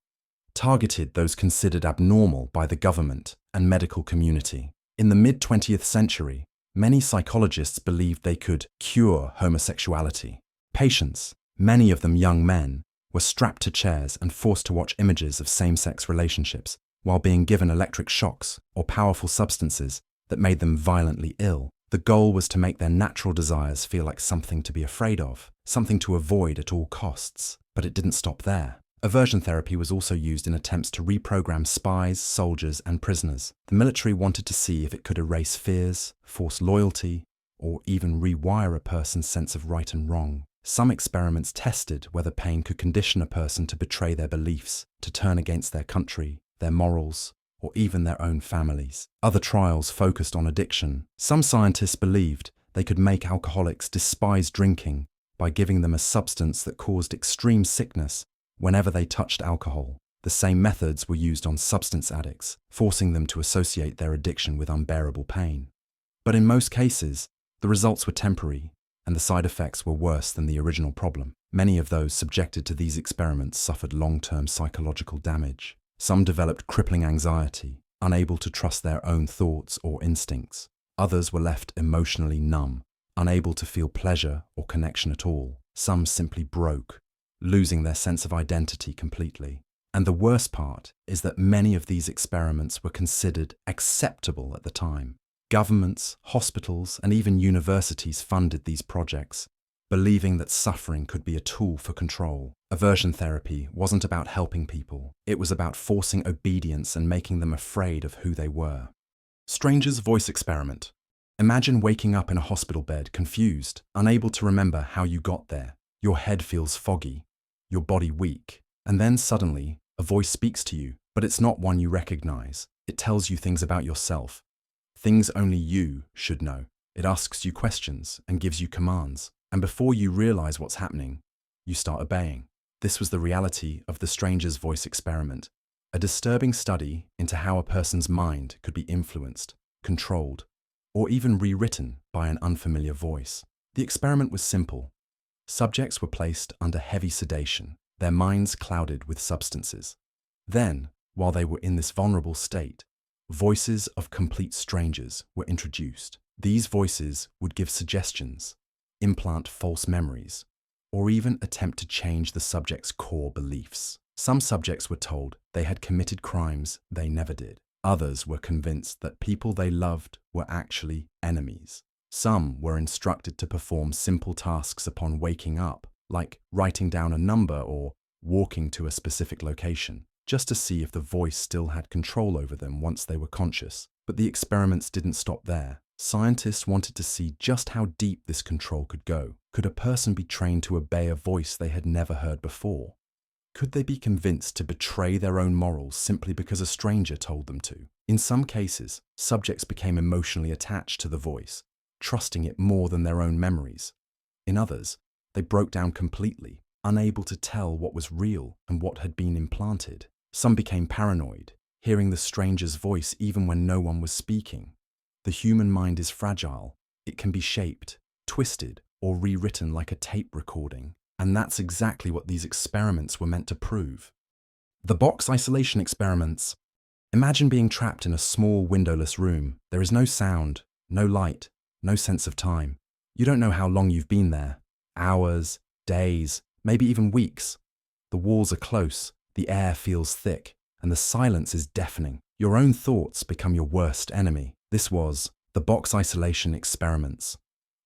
targeted those considered abnormal by the government and medical community. In the mid-20th century, many psychologists believed they could cure homosexuality. Patients, many of them young men, were strapped to chairs and forced to watch images of same-sex relationships while being given electric shocks or powerful substances that made them violently ill. The goal was to make their natural desires feel like something to be afraid of, something to avoid at all costs. But it didn't stop there. Aversion therapy was also used in attempts to reprogram spies, soldiers, and prisoners. The military wanted to see if it could erase fears, force loyalty, or even rewire a person's sense of right and wrong. Some experiments tested whether pain could condition a person to betray their beliefs, to turn against their country, their morals, or even their own families. Other trials focused on addiction. Some scientists believed they could make alcoholics despise drinking by giving them a substance that caused extreme sickness whenever they touched alcohol. The same methods were used on substance addicts, forcing them to associate their addiction with unbearable pain. But in most cases, the results were temporary, and the side effects were worse than the original problem. Many of those subjected to these experiments suffered long-term psychological damage. Some developed crippling anxiety, unable to trust their own thoughts or instincts. Others were left emotionally numb, unable to feel pleasure or connection at all. Some simply broke, losing their sense of identity completely. And the worst part is that many of these experiments were considered acceptable at the time. Governments, hospitals, and even universities funded these projects, believing that suffering could be a tool for control. Aversion therapy wasn't about helping people. It was about forcing obedience and making them afraid of who they were. Stranger's voice experiment. Imagine waking up in a hospital bed, confused, unable to remember how you got there. Your head feels foggy, your body weak, and then suddenly a voice speaks to you, but it's not one you recognize. It tells you things about yourself, things only you should know. It asks you questions and gives you commands, and before you realize what's happening, you start obeying. This was the reality of the Stranger's voice experiment, a disturbing study into how a person's mind could be influenced, controlled, or even rewritten by an unfamiliar voice. The experiment was simple. Subjects were placed under heavy sedation, their minds clouded with substances. Then, while they were in this vulnerable state, voices of complete strangers were introduced. These voices would give suggestions, implant false memories, or even attempt to change the subject's core beliefs. Some subjects were told they had committed crimes they never did. Others were convinced that people they loved were actually enemies. Some were instructed to perform simple tasks upon waking up, like writing down a number or walking to a specific location, just to see if the voice still had control over them once they were conscious. But the experiments didn't stop there. Scientists wanted to see just how deep this control could go. Could a person be trained to obey a voice they had never heard before? Could they be convinced to betray their own morals simply because a stranger told them to? In some cases, subjects became emotionally attached to the voice, trusting it more than their own memories. In others, they broke down completely, unable to tell what was real and what had been implanted. Some became paranoid, hearing the stranger's voice even when no one was speaking. The human mind is fragile. It can be shaped, twisted, or rewritten like a tape recording. And that's exactly what these experiments were meant to prove. The box isolation experiments. Imagine being trapped in a small windowless room. There is no sound, no light, no sense of time. You don't know how long you've been there. Hours, days, maybe even weeks. The walls are close, the air feels thick, and the silence is deafening. Your own thoughts become your worst enemy. This was the box isolation experiments,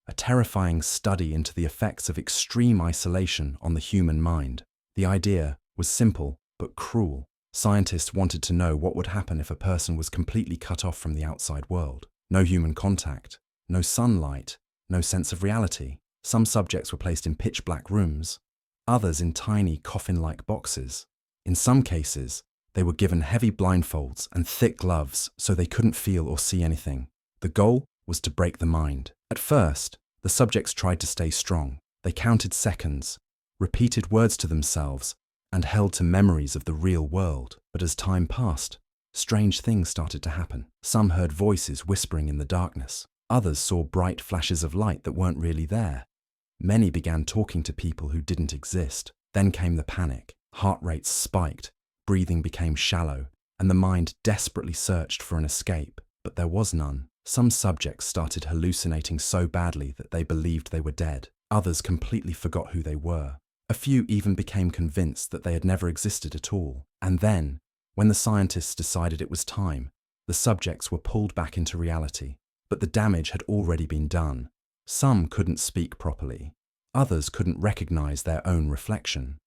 a terrifying study into the effects of extreme isolation on the human mind. The idea was simple but cruel. Scientists wanted to know what would happen if a person was completely cut off from the outside world. No human contact, no sunlight, no sense of reality. Some subjects were placed in pitch-black rooms, others in tiny coffin-like boxes. In some cases, they were given heavy blindfolds and thick gloves so they couldn't feel or see anything. The goal was to break the mind. At first, the subjects tried to stay strong. They counted seconds, repeated words to themselves, and held to memories of the real world. But as time passed, strange things started to happen. Some heard voices whispering in the darkness. Others saw bright flashes of light that weren't really there. Many began talking to people who didn't exist. Then came the panic. Heart rates spiked, breathing became shallow, and the mind desperately searched for an escape. But there was none. Some subjects started hallucinating so badly that they believed they were dead. Others completely forgot who they were. A few even became convinced that they had never existed at all. And then, when the scientists decided it was time, the subjects were pulled back into reality. But the damage had already been done. Some couldn't speak properly. Others couldn't recognize their own reflection.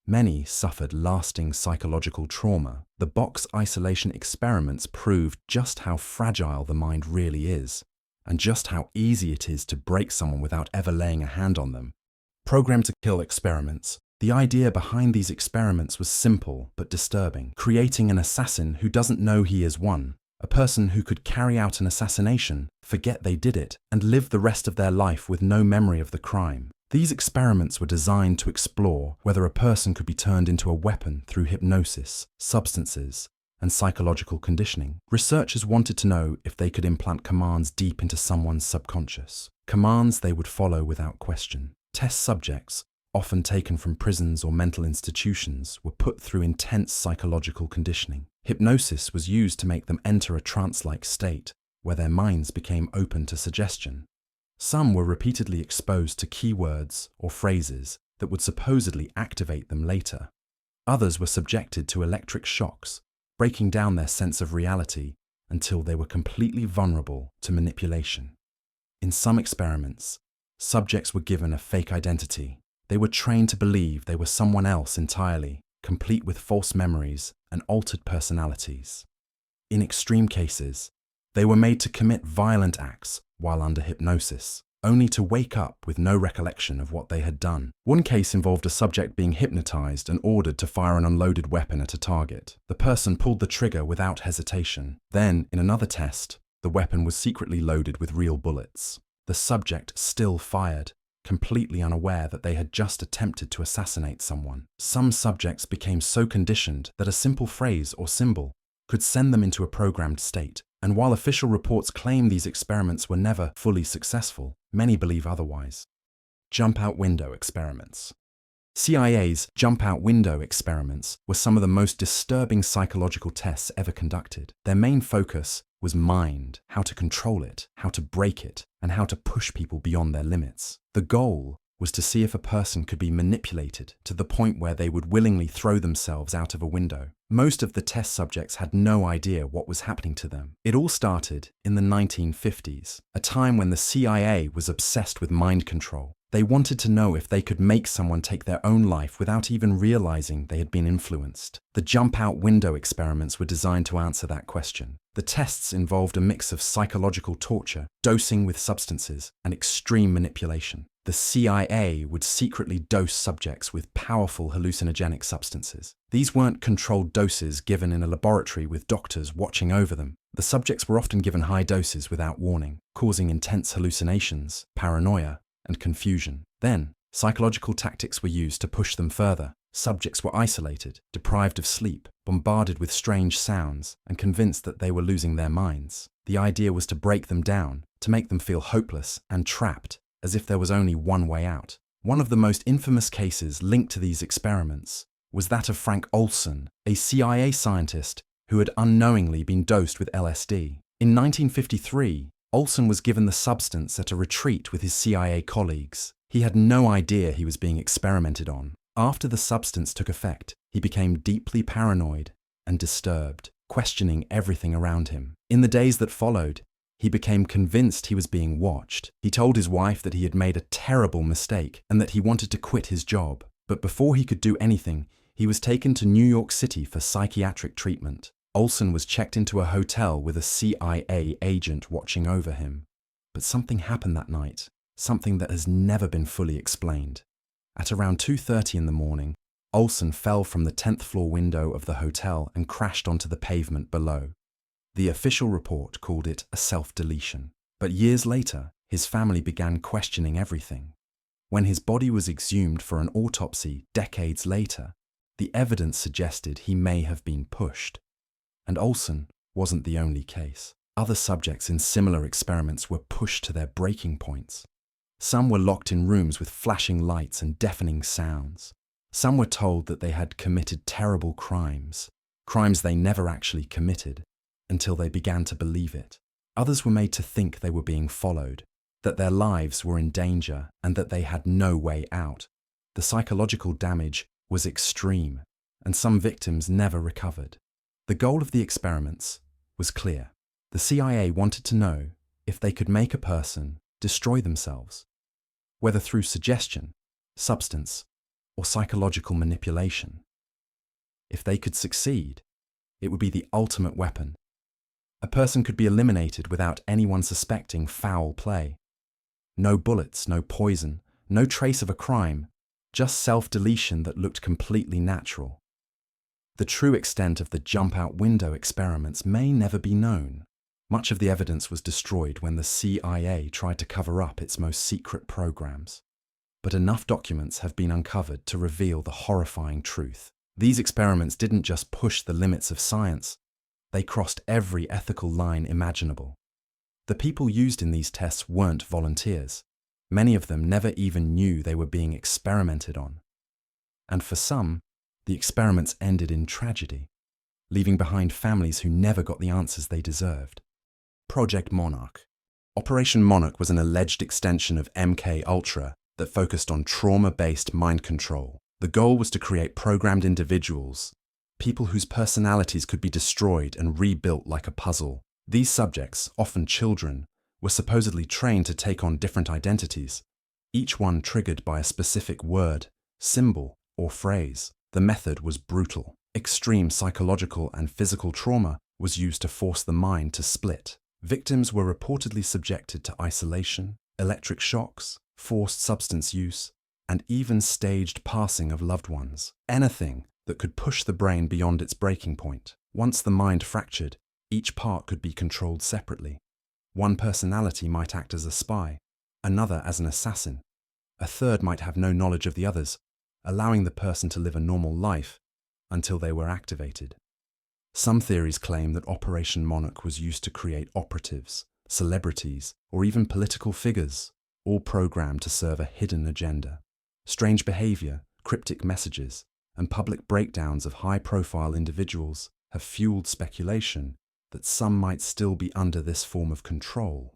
Many suffered lasting psychological trauma. The box isolation experiments proved just how fragile the mind really is, and just how easy it is to break someone without ever laying a hand on them. Programmed to kill experiments. The idea behind these experiments was simple but disturbing, creating an assassin who doesn't know he is one, a person who could carry out an assassination, forget they did it, and live the rest of their life with no memory of the crime. These experiments were designed to explore whether a person could be turned into a weapon through hypnosis, substances, and psychological conditioning. Researchers wanted to know if they could implant commands deep into someone's subconscious, commands they would follow without question. Test subjects, often taken from prisons or mental institutions, were put through intense psychological conditioning. Hypnosis was used to make them enter a trance-like state, where their minds became open to suggestion. Some were repeatedly exposed to keywords or phrases that would supposedly activate them later. Others were subjected to electric shocks, breaking down their sense of reality until they were completely vulnerable to manipulation. In some experiments, subjects were given a fake identity. They were trained to believe they were someone else entirely, complete with false memories and altered personalities. In extreme cases, they were made to commit violent acts while under hypnosis, only to wake up with no recollection of what they had done. One case involved a subject being hypnotized and ordered to fire an unloaded weapon at a target. The person pulled the trigger without hesitation. Then, in another test, the weapon was secretly loaded with real bullets. The subject still fired, completely unaware that they had just attempted to assassinate someone. Some subjects became so conditioned that a simple phrase or symbol could send them into a programmed state. And while official reports claim these experiments were never fully successful, many believe otherwise. Jump-out window experiments. CIA's jump-out window experiments were some of the most disturbing psychological tests ever conducted. Their main focus was mind, how to control it, how to break it, and how to push people beyond their limits. The goal was to see if a person could be manipulated to the point where they would willingly throw themselves out of a window. Most of the test subjects had no idea what was happening to them. It all started in the 1950s, a time when the CIA was obsessed with mind control. They wanted to know if they could make someone take their own life without even realizing they had been influenced. The jump-out window experiments were designed to answer that question. The tests involved a mix of psychological torture, dosing with substances, and extreme manipulation. The CIA would secretly dose subjects with powerful hallucinogenic substances. These weren't controlled doses given in a laboratory with doctors watching over them. The subjects were often given high doses without warning, causing intense hallucinations, paranoia, and confusion. Then, psychological tactics were used to push them further. Subjects were isolated, deprived of sleep, bombarded with strange sounds, and convinced that they were losing their minds. The idea was to break them down, to make them feel hopeless and trapped, as if there was only one way out. One of the most infamous cases linked to these experiments was that of Frank Olson, a CIA scientist who had unknowingly been dosed with LSD. In 1953, Olson was given the substance at a retreat with his CIA colleagues. He had no idea he was being experimented on. After the substance took effect, he became deeply paranoid and disturbed, questioning everything around him. In the days that followed, he became convinced he was being watched. He told his wife that he had made a terrible mistake and that he wanted to quit his job. But before he could do anything, he was taken to New York City for psychiatric treatment. Olson was checked into a hotel with a CIA agent watching over him. But something happened that night, something that has never been fully explained. At around 2:30 in the morning, Olson fell from the 10th floor window of the hotel and crashed onto the pavement below. The official report called it a self-deletion. But years later, his family began questioning everything. When his body was exhumed for an autopsy decades later, the evidence suggested he may have been pushed. And Olson wasn't the only case. Other subjects in similar experiments were pushed to their breaking points. Some were locked in rooms with flashing lights and deafening sounds. Some were told that they had committed terrible crimes, crimes they never actually committed, until they began to believe it. Others were made to think they were being followed, that their lives were in danger, and that they had no way out. The psychological damage was extreme, and some victims never recovered. The goal of the experiments was clear. The CIA wanted to know if they could make a person destroy themselves, whether through suggestion, substance, or psychological manipulation. If they could succeed, it would be the ultimate weapon. A person could be eliminated without anyone suspecting foul play. No bullets, no poison, no trace of a crime, just self-deletion that looked completely natural. The true extent of the jump-out window experiments may never be known. Much of the evidence was destroyed when the CIA tried to cover up its most secret programs. But enough documents have been uncovered to reveal the horrifying truth. These experiments didn't just push the limits of science, they crossed every ethical line imaginable. The people used in these tests weren't volunteers. Many of them never even knew they were being experimented on. And for some, the experiments ended in tragedy, leaving behind families who never got the answers they deserved. Project Monarch. Operation Monarch was an alleged extension of MKUltra that focused on trauma-based mind control. The goal was to create programmed individuals, people whose personalities could be destroyed and rebuilt like a puzzle. These subjects, often children, were supposedly trained to take on different identities, each one triggered by a specific word, symbol, or phrase. The method was brutal. Extreme psychological and physical trauma was used to force the mind to split. Victims were reportedly subjected to isolation, electric shocks, forced substance use, and even staged passing of loved ones. Anything that could push the brain beyond its breaking point. Once the mind fractured, each part could be controlled separately. One personality might act as a spy, another as an assassin, A third might have no knowledge of the others, allowing the person to live a normal life until they were activated. Some theories claim that Operation Monarch was used to create operatives, celebrities, or even political figures, all programmed to serve a hidden agenda. Strange behavior, cryptic messages, and public breakdowns of high-profile individuals have fueled speculation that some might still be under this form of control.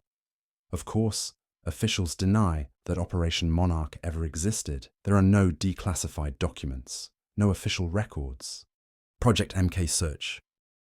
Of course, officials deny that Operation Monarch ever existed. There are no declassified documents, no official records. Project MKSearch.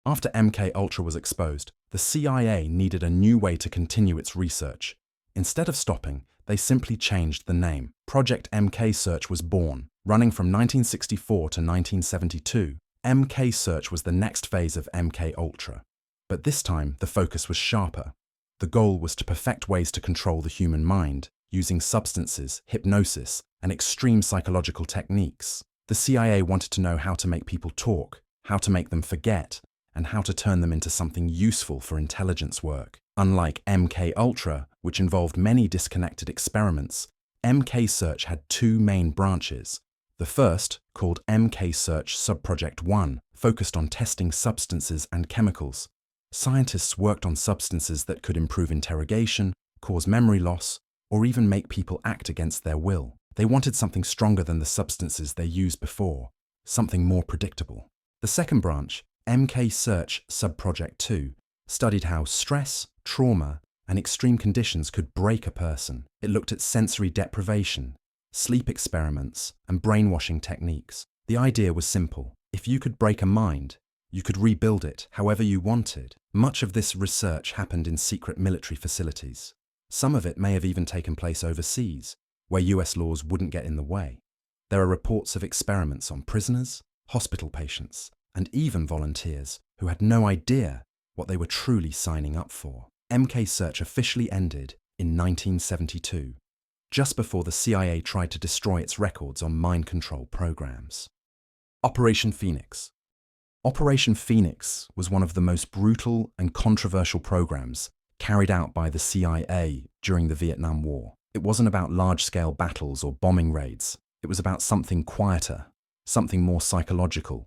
After MKUltra was exposed, the CIA needed a new way to continue its research. Instead of stopping, they simply changed the name. Project MKSearch was born. Running from 1964 to 1972, MKSearch was the next phase of MKUltra. But this time, the focus was sharper. The goal was to perfect ways to control the human mind, using substances, hypnosis, and extreme psychological techniques. The CIA wanted to know how to make people talk, how to make them forget, and how to turn them into something useful for intelligence work. Unlike MKUltra, which involved many disconnected experiments, MKSearch had two main branches. The first, called MKSearch Subproject 1, focused on testing substances and chemicals. Scientists worked on substances that could improve interrogation, cause memory loss, or even make people act against their will. They wanted something stronger than the substances they used before, something more predictable. The second branch, MKSearch Subproject 2, studied how stress, trauma, and extreme conditions could break a person. It looked at sensory deprivation, sleep experiments, and brainwashing techniques. The idea was simple. If you could break a mind, you could rebuild it however you wanted. Much of this research happened in secret military facilities. Some of it may have even taken place overseas, where US laws wouldn't get in the way. There are reports of experiments on prisoners, hospital patients, and even volunteers who had no idea what they were truly signing up for. MKSearch officially ended in 1972, just before the CIA tried to destroy its records on mind control programs. Operation Phoenix. Operation Phoenix was one of the most brutal and controversial programs carried out by the CIA during the Vietnam War. It wasn't about large-scale battles or bombing raids. It was about something quieter, something more psychological.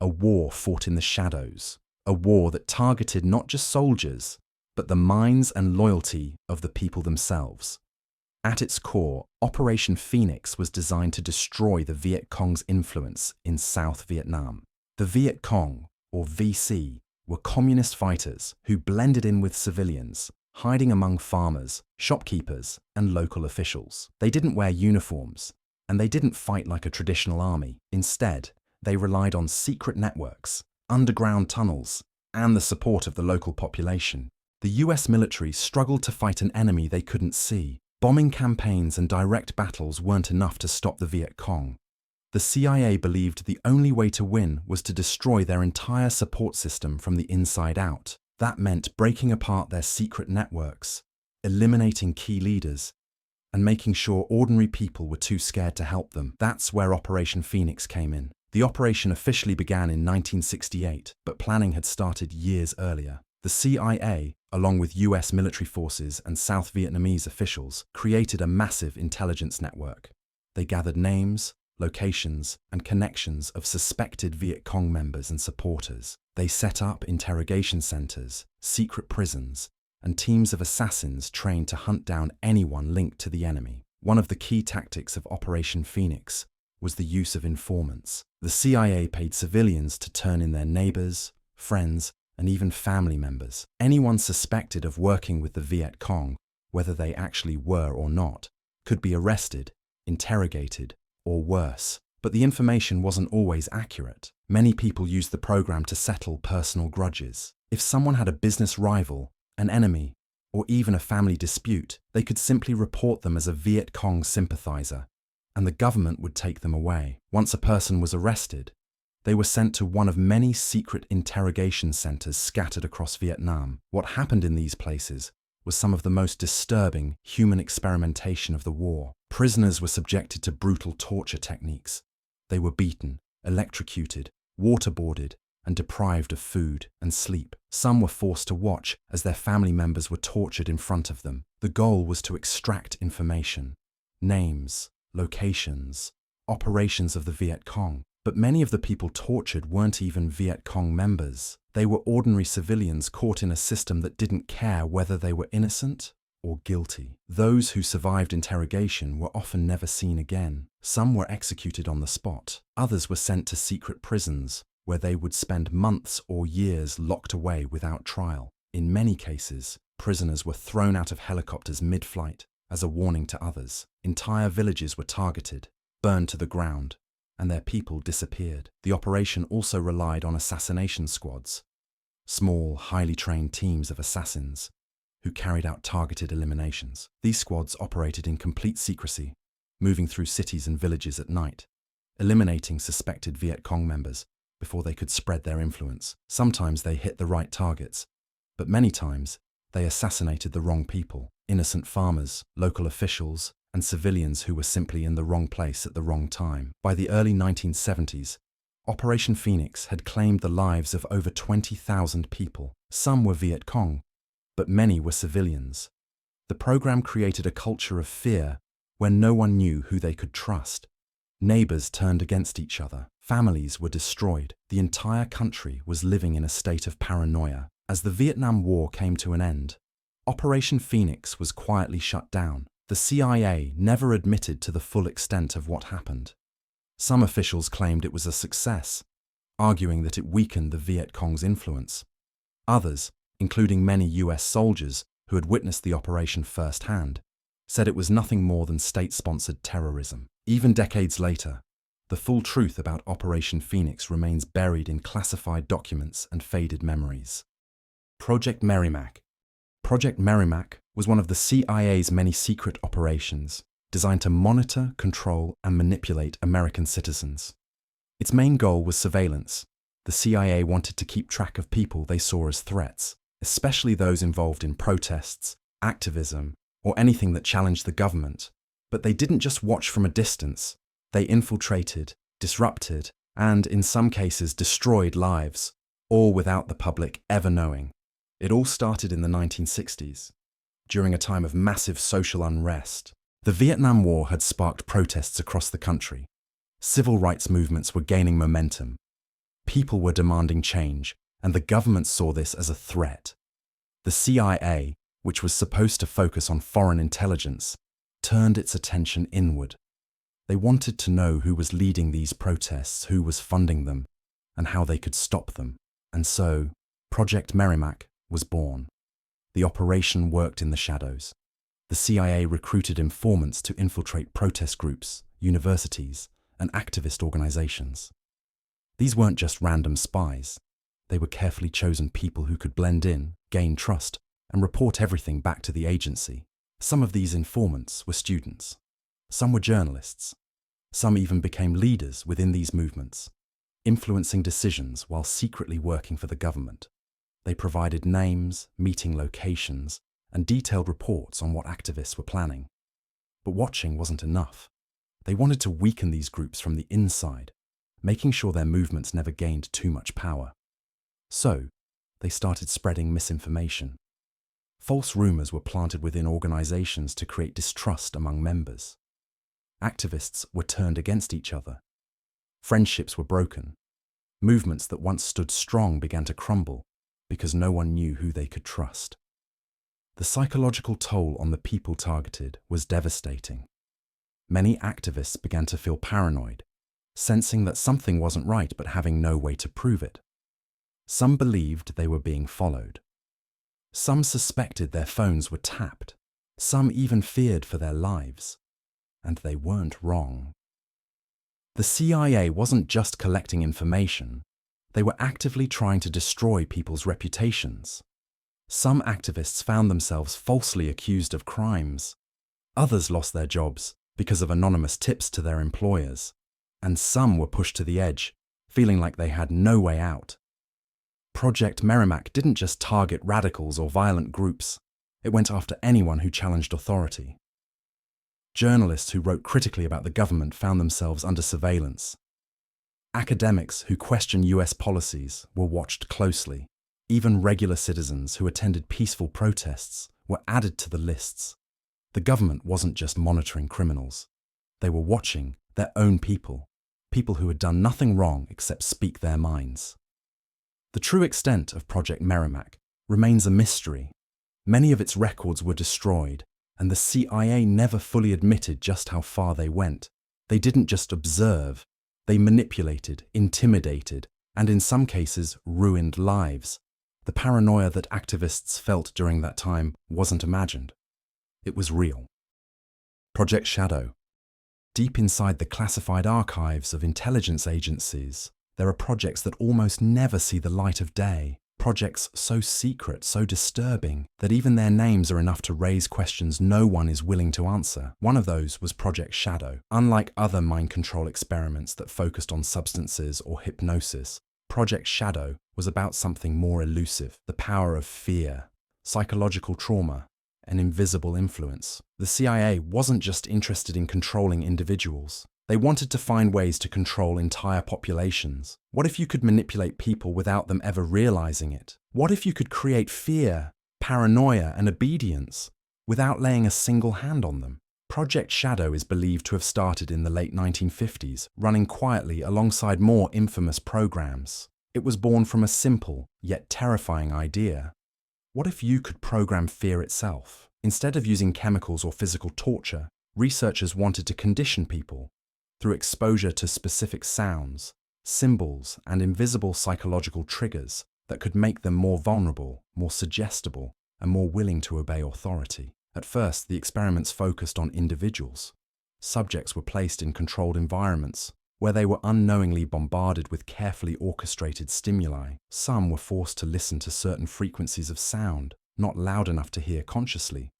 A war fought in the shadows. A war that targeted not just soldiers, but the minds and loyalty of the people themselves. At its core, Operation Phoenix was designed to destroy the Viet Cong's influence in South Vietnam. The Viet Cong, or VC, were communist fighters who blended in with civilians, hiding among farmers, shopkeepers, and local officials. They didn't wear uniforms, and they didn't fight like a traditional army. Instead, they relied on secret networks, underground tunnels, and the support of the local population. The US military struggled to fight an enemy they couldn't see. Bombing campaigns and direct battles weren't enough to stop the Viet Cong. The CIA believed the only way to win was to destroy their entire support system from the inside out. That meant breaking apart their secret networks, eliminating key leaders, and making sure ordinary people were too scared to help them. That's where Operation Phoenix came in. The operation officially began in 1968, but planning had started years earlier. The CIA, along with US military forces and South Vietnamese officials, created a massive intelligence network. They gathered names, locations, and connections of suspected Viet Cong members and supporters. They set up interrogation centers, secret prisons, and teams of assassins trained to hunt down anyone linked to the enemy. One of the key tactics of Operation Phoenix was the use of informants. The CIA paid civilians to turn in their neighbors, friends, and even family members. Anyone suspected of working with the Viet Cong, whether they actually were or not, could be arrested, interrogated, or worse. But the information wasn't always accurate. Many people used the program to settle personal grudges. If someone had a business rival, an enemy, or even a family dispute, they could simply report them as a Viet Cong sympathizer, and the government would take them away. Once a person was arrested, they were sent to one of many secret interrogation centers scattered across Vietnam. What happened in these places was some of the most disturbing human experimentation of the war. Prisoners were subjected to brutal torture techniques. They were beaten, electrocuted, waterboarded, and deprived of food and sleep. Some were forced to watch as their family members were tortured in front of them. The goal was to extract information, names, locations, operations of the Viet Cong. But many of the people tortured weren't even Viet Cong members. They were ordinary civilians caught in a system that didn't care whether they were innocent or guilty. Those who survived interrogation were often never seen again. Some were executed on the spot. Others were sent to secret prisons, where they would spend months or years locked away without trial. In many cases, prisoners were thrown out of helicopters mid-flight as a warning to others. Entire villages were targeted, burned to the ground, and their people disappeared. The operation also relied on assassination squads, small, highly trained teams of assassins who carried out targeted eliminations. These squads operated in complete secrecy, moving through cities and villages at night, eliminating suspected Viet Cong members before they could spread their influence. Sometimes they hit the right targets, but many times they assassinated the wrong people, innocent farmers, local officials, and civilians who were simply in the wrong place at the wrong time. By the early 1970s, Operation Phoenix had claimed the lives of over 20,000 people. Some were Viet Cong, but many were civilians. The program created a culture of fear where no one knew who they could trust. Neighbors turned against each other. Families were destroyed. The entire country was living in a state of paranoia. As the Vietnam War came to an end, Operation Phoenix was quietly shut down. The CIA never admitted to the full extent of what happened. Some officials claimed it was a success, arguing that it weakened the Viet Cong's influence. Others, including many US soldiers who had witnessed the operation firsthand, said it was nothing more than state-sponsored terrorism. Even decades later, the full truth about Operation Phoenix remains buried in classified documents and faded memories. Project Merrimack. Project Merrimack was one of the CIA's many secret operations designed to monitor, control, and manipulate American citizens. Its main goal was surveillance. The CIA wanted to keep track of people they saw as threats, especially those involved in protests, activism, or anything that challenged the government. But they didn't just watch from a distance. They infiltrated, disrupted, and, in some cases, destroyed lives, all without the public ever knowing. It all started in the 1960s, during a time of massive social unrest. The Vietnam War had sparked protests across the country. Civil rights movements were gaining momentum. People were demanding change, and the government saw this as a threat. The CIA, which was supposed to focus on foreign intelligence, turned its attention inward. They wanted to know who was leading these protests, who was funding them, and how they could stop them. And so, Project Merrimack was born. The operation worked in the shadows. The CIA recruited informants to infiltrate protest groups, universities, and activist organizations. These weren't just random spies. They were carefully chosen people who could blend in, gain trust, and report everything back to the agency. Some of these informants were students. Some were journalists. Some even became leaders within these movements, influencing decisions while secretly working for the government. They provided names, meeting locations, and detailed reports on what activists were planning. But watching wasn't enough. They wanted to weaken these groups from the inside, making sure their movements never gained too much power. So, they started spreading misinformation. False rumors were planted within organizations to create distrust among members. Activists were turned against each other. Friendships were broken. Movements that once stood strong began to crumble because no one knew who they could trust. The psychological toll on the people targeted was devastating. Many activists began to feel paranoid, sensing that something wasn't right but having no way to prove it. Some believed they were being followed. Some suspected their phones were tapped. Some even feared for their lives. And they weren't wrong. The CIA wasn't just collecting information. They were actively trying to destroy people's reputations. Some activists found themselves falsely accused of crimes. Others lost their jobs because of anonymous tips to their employers. And some were pushed to the edge, feeling like they had no way out. Project Merrimack didn't just target radicals or violent groups. It went after anyone who challenged authority. Journalists who wrote critically about the government found themselves under surveillance. Academics who questioned US policies were watched closely. Even regular citizens who attended peaceful protests were added to the lists. The government wasn't just monitoring criminals. They were watching their own people, people who had done nothing wrong except speak their minds. The true extent of Project Merrimax remains a mystery. Many of its records were destroyed, and the CIA never fully admitted just how far they went. They didn't just observe, they manipulated, intimidated, and in some cases ruined lives. The paranoia that activists felt during that time wasn't imagined. It was real. Project Shadow. Deep inside the classified archives of intelligence agencies, there are projects that almost never see the light of day. Projects so secret, so disturbing, that even their names are enough to raise questions no one is willing to answer. One of those was Project Shadow. Unlike other mind control experiments that focused on substances or hypnosis, Project Shadow was about something more elusive: the power of fear, psychological trauma, an invisible influence. The CIA wasn't just interested in controlling individuals. They wanted to find ways to control entire populations. What if you could manipulate people without them ever realizing it? What if you could create fear, paranoia, and obedience without laying a single hand on them? Project Shadow is believed to have started in the late 1950s, running quietly alongside more infamous programs. It was born from a simple, yet terrifying idea. What if you could program fear itself? Instead of using chemicals or physical torture, researchers wanted to condition people through exposure to specific sounds, symbols, and invisible psychological triggers that could make them more vulnerable, more suggestible, and more willing to obey authority. At first, the experiments focused on individuals. Subjects were placed in controlled environments where they were unknowingly bombarded with carefully orchestrated stimuli. Some were forced to listen to certain frequencies of sound, not loud enough to hear consciously,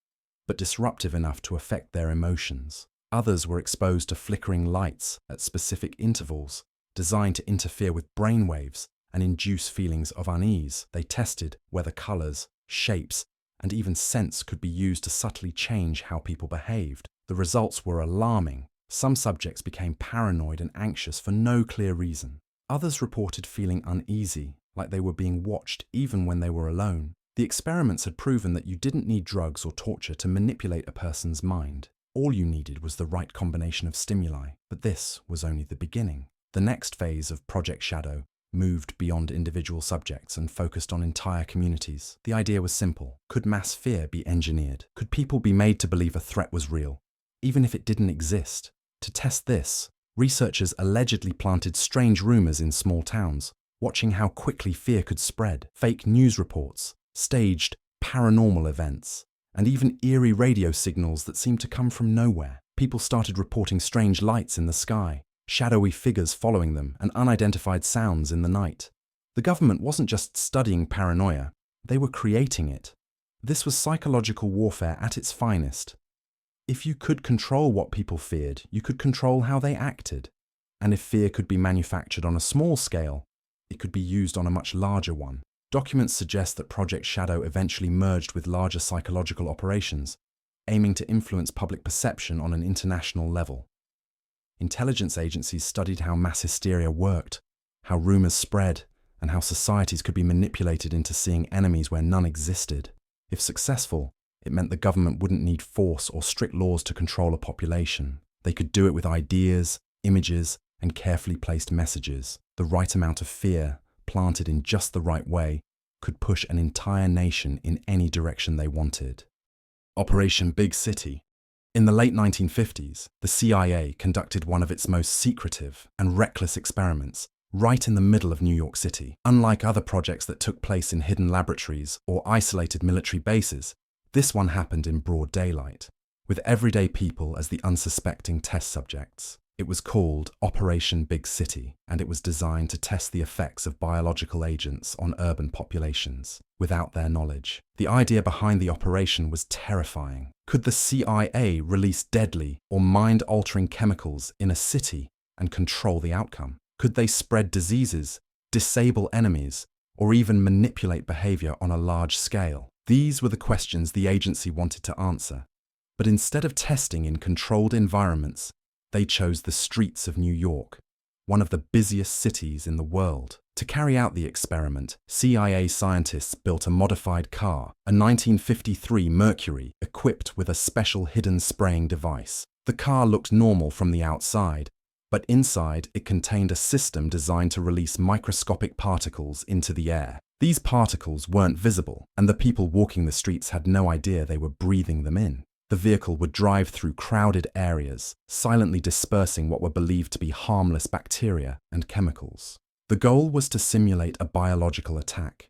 but disruptive enough to affect their emotions. Others were exposed to flickering lights at specific intervals, designed to interfere with brainwaves and induce feelings of unease. They tested whether colors, shapes, and even scents could be used to subtly change how people behaved. The results were alarming. Some subjects became paranoid and anxious for no clear reason. Others reported feeling uneasy, like they were being watched even when they were alone. The experiments had proven that you didn't need drugs or torture to manipulate a person's mind. All you needed was the right combination of stimuli. But this was only the beginning. The next phase of Project Shadow moved beyond individual subjects and focused on entire communities. The idea was simple. Could mass fear be engineered? Could people be made to believe a threat was real, even if it didn't exist? To test this, researchers allegedly planted strange rumors in small towns, watching how quickly fear could spread. Fake news reports, staged paranormal events, and even eerie radio signals that seemed to come from nowhere. People started reporting strange lights in the sky, shadowy figures following them, and unidentified sounds in the night. The government wasn't just studying paranoia, they were creating it. This was psychological warfare at its finest. If you could control what people feared, you could control how they acted. And if fear could be manufactured on a small scale, it could be used on a much larger one. Documents suggest that Project Shadow eventually merged with larger psychological operations, aiming to influence public perception on an international level. Intelligence agencies studied how mass hysteria worked, how rumors spread, and how societies could be manipulated into seeing enemies where none existed. If successful, it meant the government wouldn't need force or strict laws to control a population. They could do it with ideas, images, and carefully placed messages. The right amount of fear, planted in just the right way, could push an entire nation in any direction they wanted. Operation Big City. In the late 1950s, the CIA conducted one of its most secretive and reckless experiments right in the middle of New York City. Unlike other projects that took place in hidden laboratories or isolated military bases, this one happened in broad daylight, with everyday people as the unsuspecting test subjects. It was called Operation Big City, and it was designed to test the effects of biological agents on urban populations without their knowledge. The idea behind the operation was terrifying. Could the CIA release deadly or mind-altering chemicals in a city and control the outcome? Could they spread diseases, disable enemies, or even manipulate behavior on a large scale? These were the questions the agency wanted to answer. But instead of testing in controlled environments, they chose the streets of New York, one of the busiest cities in the world. To carry out the experiment, CIA scientists built a modified car, a 1953 Mercury equipped with a special hidden spraying device. The car looked normal from the outside, but inside it contained a system designed to release microscopic particles into the air. These particles weren't visible, and the people walking the streets had no idea they were breathing them in. The vehicle would drive through crowded areas, silently dispersing what were believed to be harmless bacteria and chemicals. The goal was to simulate a biological attack,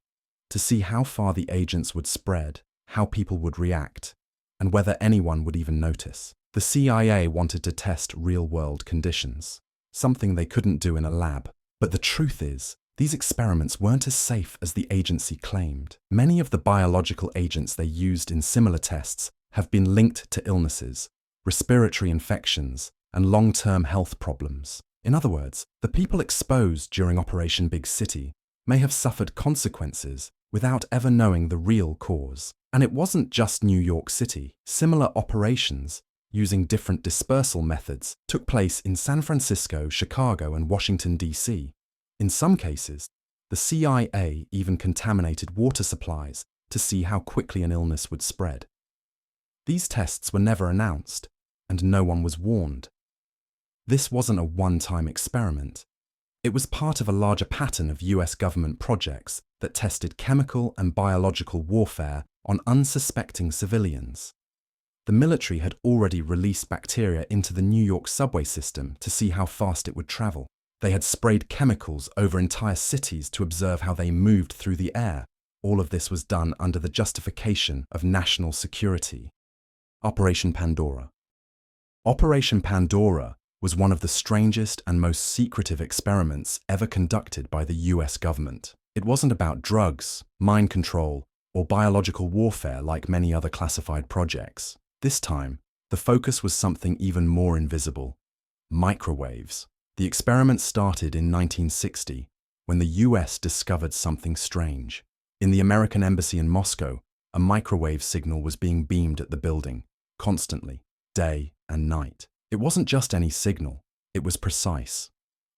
to see how far the agents would spread, how people would react, and whether anyone would even notice. The CIA wanted to test real-world conditions, something they couldn't do in a lab. But the truth is, these experiments weren't as safe as the agency claimed. Many of the biological agents they used in similar tests have been linked to illnesses, respiratory infections, and long-term health problems. In other words, the people exposed during Operation Big City may have suffered consequences without ever knowing the real cause. And it wasn't just New York City. Similar operations, using different dispersal methods, took place in San Francisco, Chicago, and Washington, D.C. In some cases, the CIA even contaminated water supplies to see how quickly an illness would spread. These tests were never announced, and no one was warned. This wasn't a one-time experiment. It was part of a larger pattern of US government projects that tested chemical and biological warfare on unsuspecting civilians. The military had already released bacteria into the New York subway system to see how fast it would travel. They had sprayed chemicals over entire cities to observe how they moved through the air. All of this was done under the justification of national security. Operation Pandora. Operation Pandora was one of the strangest and most secretive experiments ever conducted by the US government. It wasn't about drugs, mind control, or biological warfare like many other classified projects. This time, the focus was something even more invisible: microwaves. The experiment started in 1960, when the US discovered something strange. In the American embassy in Moscow, a microwave signal was being beamed at the building, constantly, day and night. It wasn't just any signal, it was precise,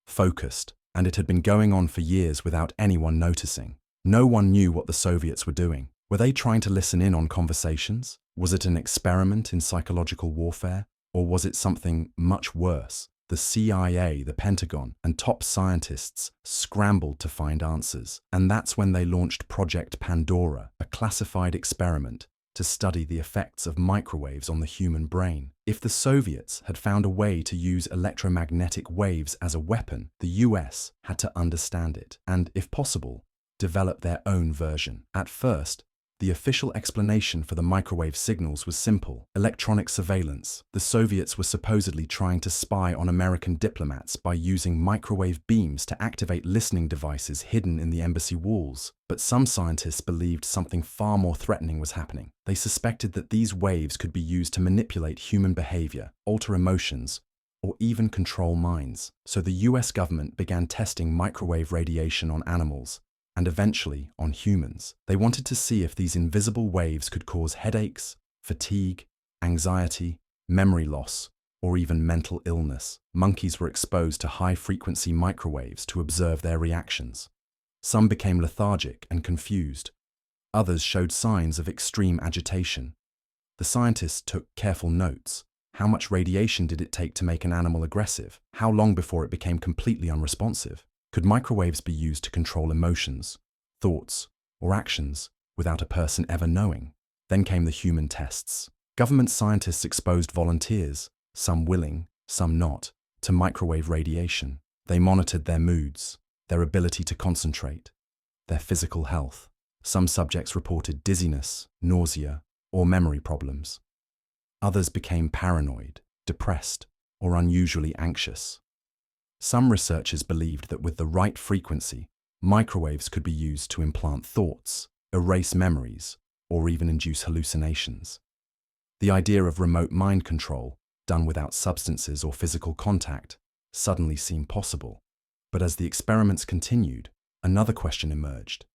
focused, and it had been going on for years without anyone noticing. No one knew what the Soviets were doing. Were they trying to listen in on conversations? Was it an experiment in psychological warfare? Or was it something much worse? The CIA, the Pentagon, and top scientists scrambled to find answers. And that's when they launched Project Pandora, a classified experiment to study the effects of microwaves on the human brain. If the Soviets had found a way to use electromagnetic waves as a weapon, the US had to understand it and, if possible, develop their own version. At first, the official explanation for the microwave signals was simple: electronic surveillance. The Soviets were supposedly trying to spy on American diplomats by using microwave beams to activate listening devices hidden in the embassy walls. But some scientists believed something far more threatening was happening. They suspected that these waves could be used to manipulate human behavior, alter emotions, or even control minds. So the US government began testing microwave radiation on animals, and eventually on humans. They wanted to see if these invisible waves could cause headaches, fatigue, anxiety, memory loss, or even mental illness. Monkeys were exposed to high-frequency microwaves to observe their reactions. Some became lethargic and confused. Others showed signs of extreme agitation. The scientists took careful notes. How much radiation did it take to make an animal aggressive? How long before it became completely unresponsive? Could microwaves be used to control emotions, thoughts, or actions without a person ever knowing? Then came the human tests. Government scientists exposed volunteers, some willing, some not, to microwave radiation. They monitored their moods, their ability to concentrate, their physical health. Some subjects reported dizziness, nausea, or memory problems. Others became paranoid, depressed, or unusually anxious. Some researchers believed that with the right frequency, microwaves could be used to implant thoughts, erase memories, or even induce hallucinations. The idea of remote mind control, done without substances or physical contact, suddenly seemed possible. But as the experiments continued, another question emerged.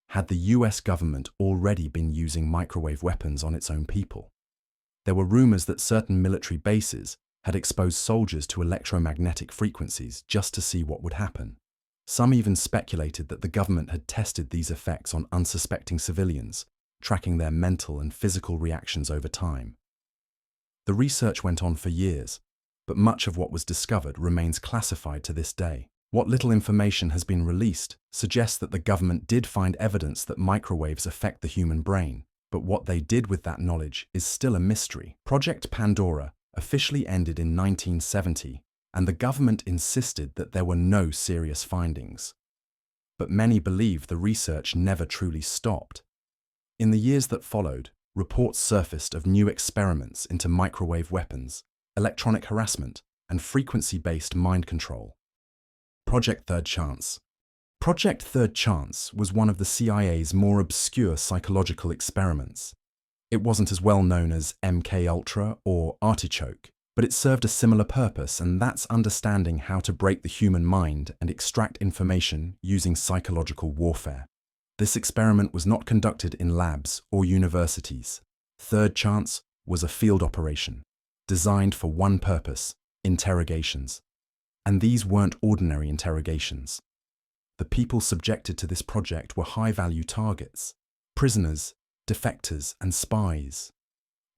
Had the US government already been using microwave weapons on its own people? There were rumors that certain military bases had exposed soldiers to electromagnetic frequencies just to see what would happen. Some even speculated that the government had tested these effects on unsuspecting civilians, tracking their mental and physical reactions over time. The research went on for years, but much of what was discovered remains classified to this day. What little information has been released suggests that the government did find evidence that microwaves affect the human brain, but what they did with that knowledge is still a mystery. Project Pandora officially ended in 1970, and the government insisted that there were no serious findings. But many believe the research never truly stopped. In the years that followed, reports surfaced of new experiments into microwave weapons, electronic harassment, and frequency-based mind control. Project Third Chance. Project Third Chance was one of the CIA's more obscure psychological experiments. It wasn't as well known as MKUltra or Artichoke, but it served a similar purpose, and that's understanding how to break the human mind and extract information using psychological warfare. This experiment was not conducted in labs or universities. Third Chance was a field operation, designed for one purpose: interrogations. And these weren't ordinary interrogations. The people subjected to this project were high-value targets: prisoners, defectors, and spies.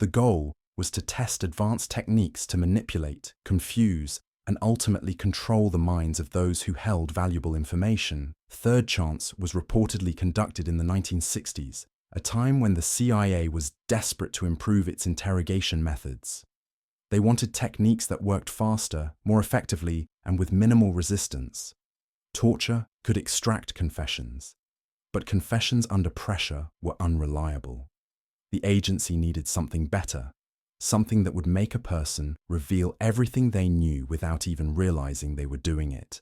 The goal was to test advanced techniques to manipulate, confuse, and ultimately control the minds of those who held valuable information. Third Chance was reportedly conducted in the 1960s, a time when the CIA was desperate to improve its interrogation methods. They wanted techniques that worked faster, more effectively, and with minimal resistance. Torture could extract confessions, but confessions under pressure were unreliable. The agency needed something better, something that would make a person reveal everything they knew without even realizing they were doing it.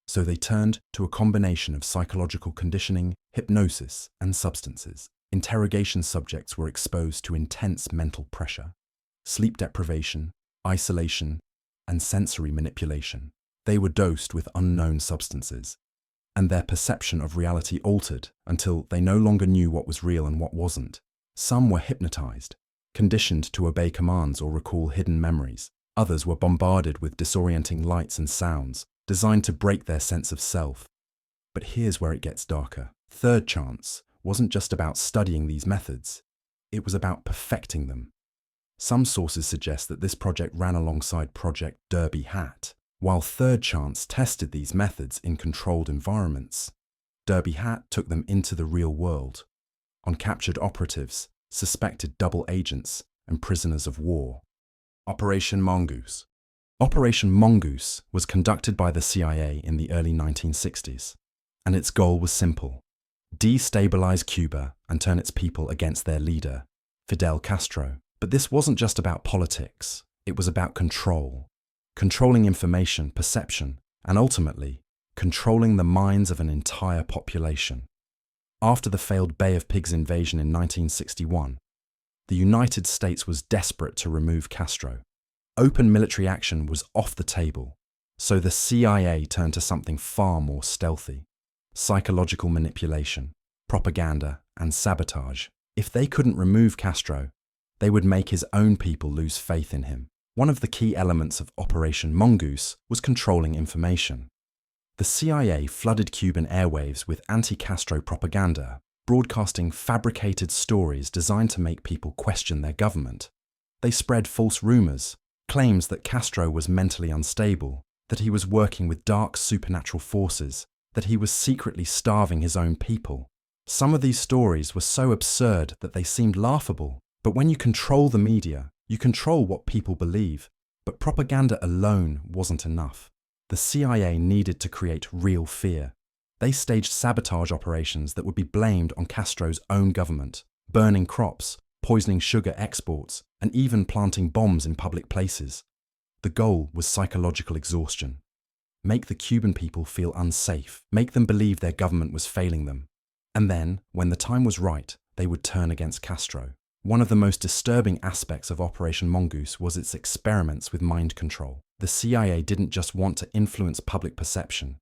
So they turned to a combination of psychological conditioning, hypnosis, and substances. Interrogation subjects were exposed to intense mental pressure, sleep deprivation, isolation, and sensory manipulation. They were dosed with unknown substances, and their perception of reality altered until they no longer knew what was real and what wasn't. Some were hypnotized, conditioned to obey commands or recall hidden memories. Others were bombarded with disorienting lights and sounds, designed to break their sense of self. But here's where it gets darker. Third Chance wasn't just about studying these methods, it was about perfecting them. Some sources suggest that this project ran alongside Project Derbyhat, while Third Chance tested these methods in controlled environments. Derbyhat took them into the real world, on captured operatives, suspected double agents, and prisoners of war. Operation Mongoose. Operation Mongoose was conducted by the CIA in the early 1960s, and its goal was simple: destabilize Cuba and turn its people against their leader, Fidel Castro. But this wasn't just about politics, it was about control. Controlling information, perception, and ultimately, controlling the minds of an entire population. After the failed Bay of Pigs invasion in 1961, the United States was desperate to remove Castro. Open military action was off the table, so the CIA turned to something far more stealthy: psychological manipulation, propaganda, and sabotage. If they couldn't remove Castro, they would make his own people lose faith in him. One of the key elements of Operation Mongoose was controlling information. The CIA flooded Cuban airwaves with anti-Castro propaganda, broadcasting fabricated stories designed to make people question their government. They spread false rumors, claims that Castro was mentally unstable, that he was working with dark supernatural forces, that he was secretly starving his own people. Some of these stories were so absurd that they seemed laughable. But when you control the media, you control what people believe. But propaganda alone wasn't enough. The CIA needed to create real fear. They staged sabotage operations that would be blamed on Castro's own government, burning crops, poisoning sugar exports, and even planting bombs in public places. The goal was psychological exhaustion. Make the Cuban people feel unsafe, make them believe their government was failing them. And then, when the time was right, they would turn against Castro. One of the most disturbing aspects of Operation Mongoose was its experiments with mind control. The CIA didn't just want to influence public perception.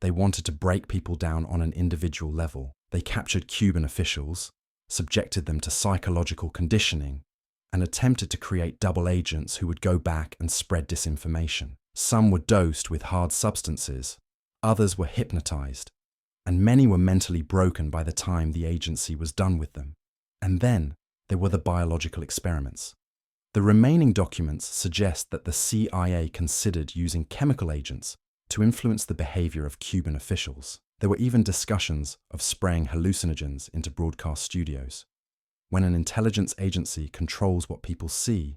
They wanted to break people down on an individual level. They captured Cuban officials, subjected them to psychological conditioning, and attempted to create double agents who would go back and spread disinformation. Some were dosed with hard substances, Others were hypnotized, and many were mentally broken by the time the agency was done with them. And then there were the biological experiments. The remaining documents suggest that the CIA considered using chemical agents to influence the behavior of Cuban officials. There were even discussions of spraying hallucinogens into broadcast studios. When an intelligence agency controls what people see,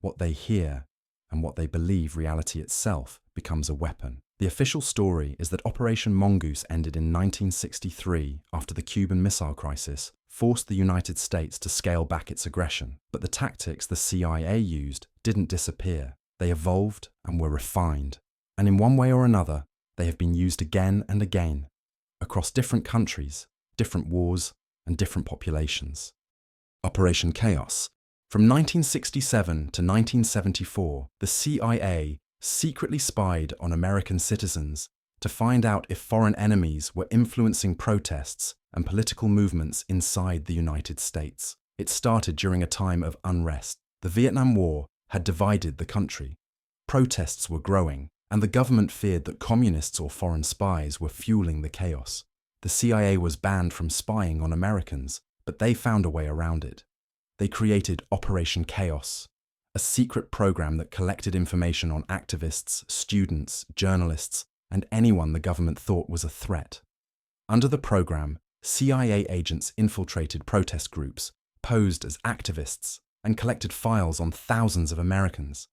what they hear, and what they believe, reality itself becomes a weapon. The official story is that Operation Mongoose ended in 1963 after the Cuban Missile Crisis forced the United States to scale back its aggression. But the tactics the CIA used didn't disappear. They evolved and were refined. And in one way or another, they have been used again and again, across different countries, different wars, and different populations. Operation Chaos. From 1967 to 1974, the CIA secretly spied on American citizens to find out if foreign enemies were influencing protests and political movements inside the United States. It started during a time of unrest. The Vietnam War had divided the country. Protests were growing, and the government feared that communists or foreign spies were fueling the chaos. The CIA was banned from spying on Americans, but they found a way around it. They created Operation Chaos, a secret program that collected information on activists, students, journalists, and anyone the government thought was a threat. Under the program, CIA agents infiltrated protest groups, posed as activists, and collected files on thousands of Americans.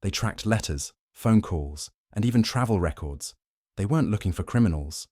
They tracked letters, phone calls, and even travel records. They weren't looking for criminals.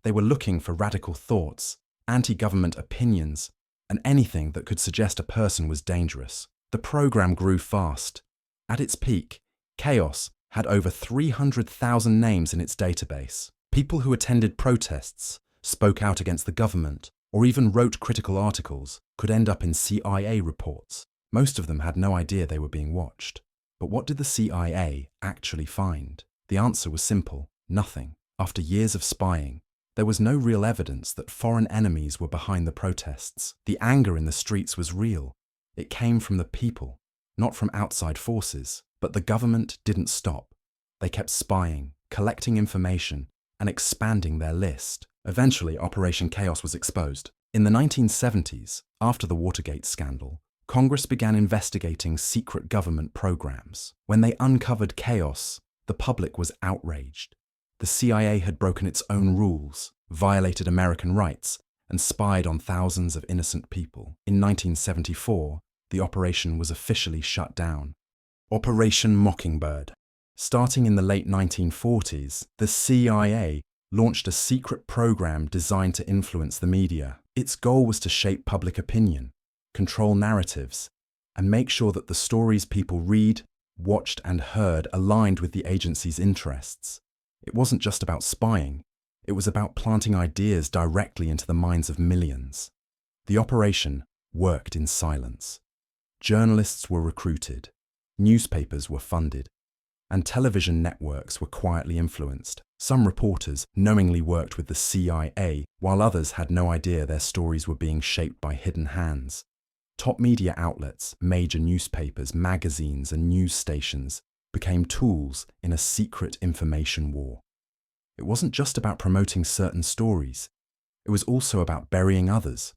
They were looking for radical thoughts, anti-government opinions, and anything that could suggest a person was dangerous. The program grew fast. At its peak, Chaos had over 300,000 names in its database. People who attended protests, spoke out against the government, or even wrote critical articles could end up in CIA reports. Most of them had no idea they were being watched. But what did the CIA actually find? The answer was simple: nothing. After years of spying, there was no real evidence that foreign enemies were behind the protests. The anger in the streets was real. It came from the people, not from outside forces. But the government didn't stop. They kept spying, collecting information, and expanding their list. Eventually, Operation Chaos was exposed. In the 1970s, after the Watergate scandal, Congress began investigating secret government programs. When they uncovered Chaos, the public was outraged. The CIA had broken its own rules, violated American rights, and spied on thousands of innocent people. In 1974, the operation was officially shut down. Operation Mockingbird. Starting in the late 1940s, the CIA launched a secret program designed to influence the media. Its goal was to shape public opinion, control narratives, and make sure that the stories people read, watched, and heard aligned with the agency's interests. It wasn't just about spying, it was about planting ideas directly into the minds of millions. The operation worked in silence. Journalists were recruited, newspapers were funded, and television networks were quietly influenced. Some reporters knowingly worked with the CIA, while others had no idea their stories were being shaped by hidden hands. Top media outlets, major newspapers, magazines, and news stations became tools in a secret information war. It wasn't just about promoting certain stories, it was also about burying others.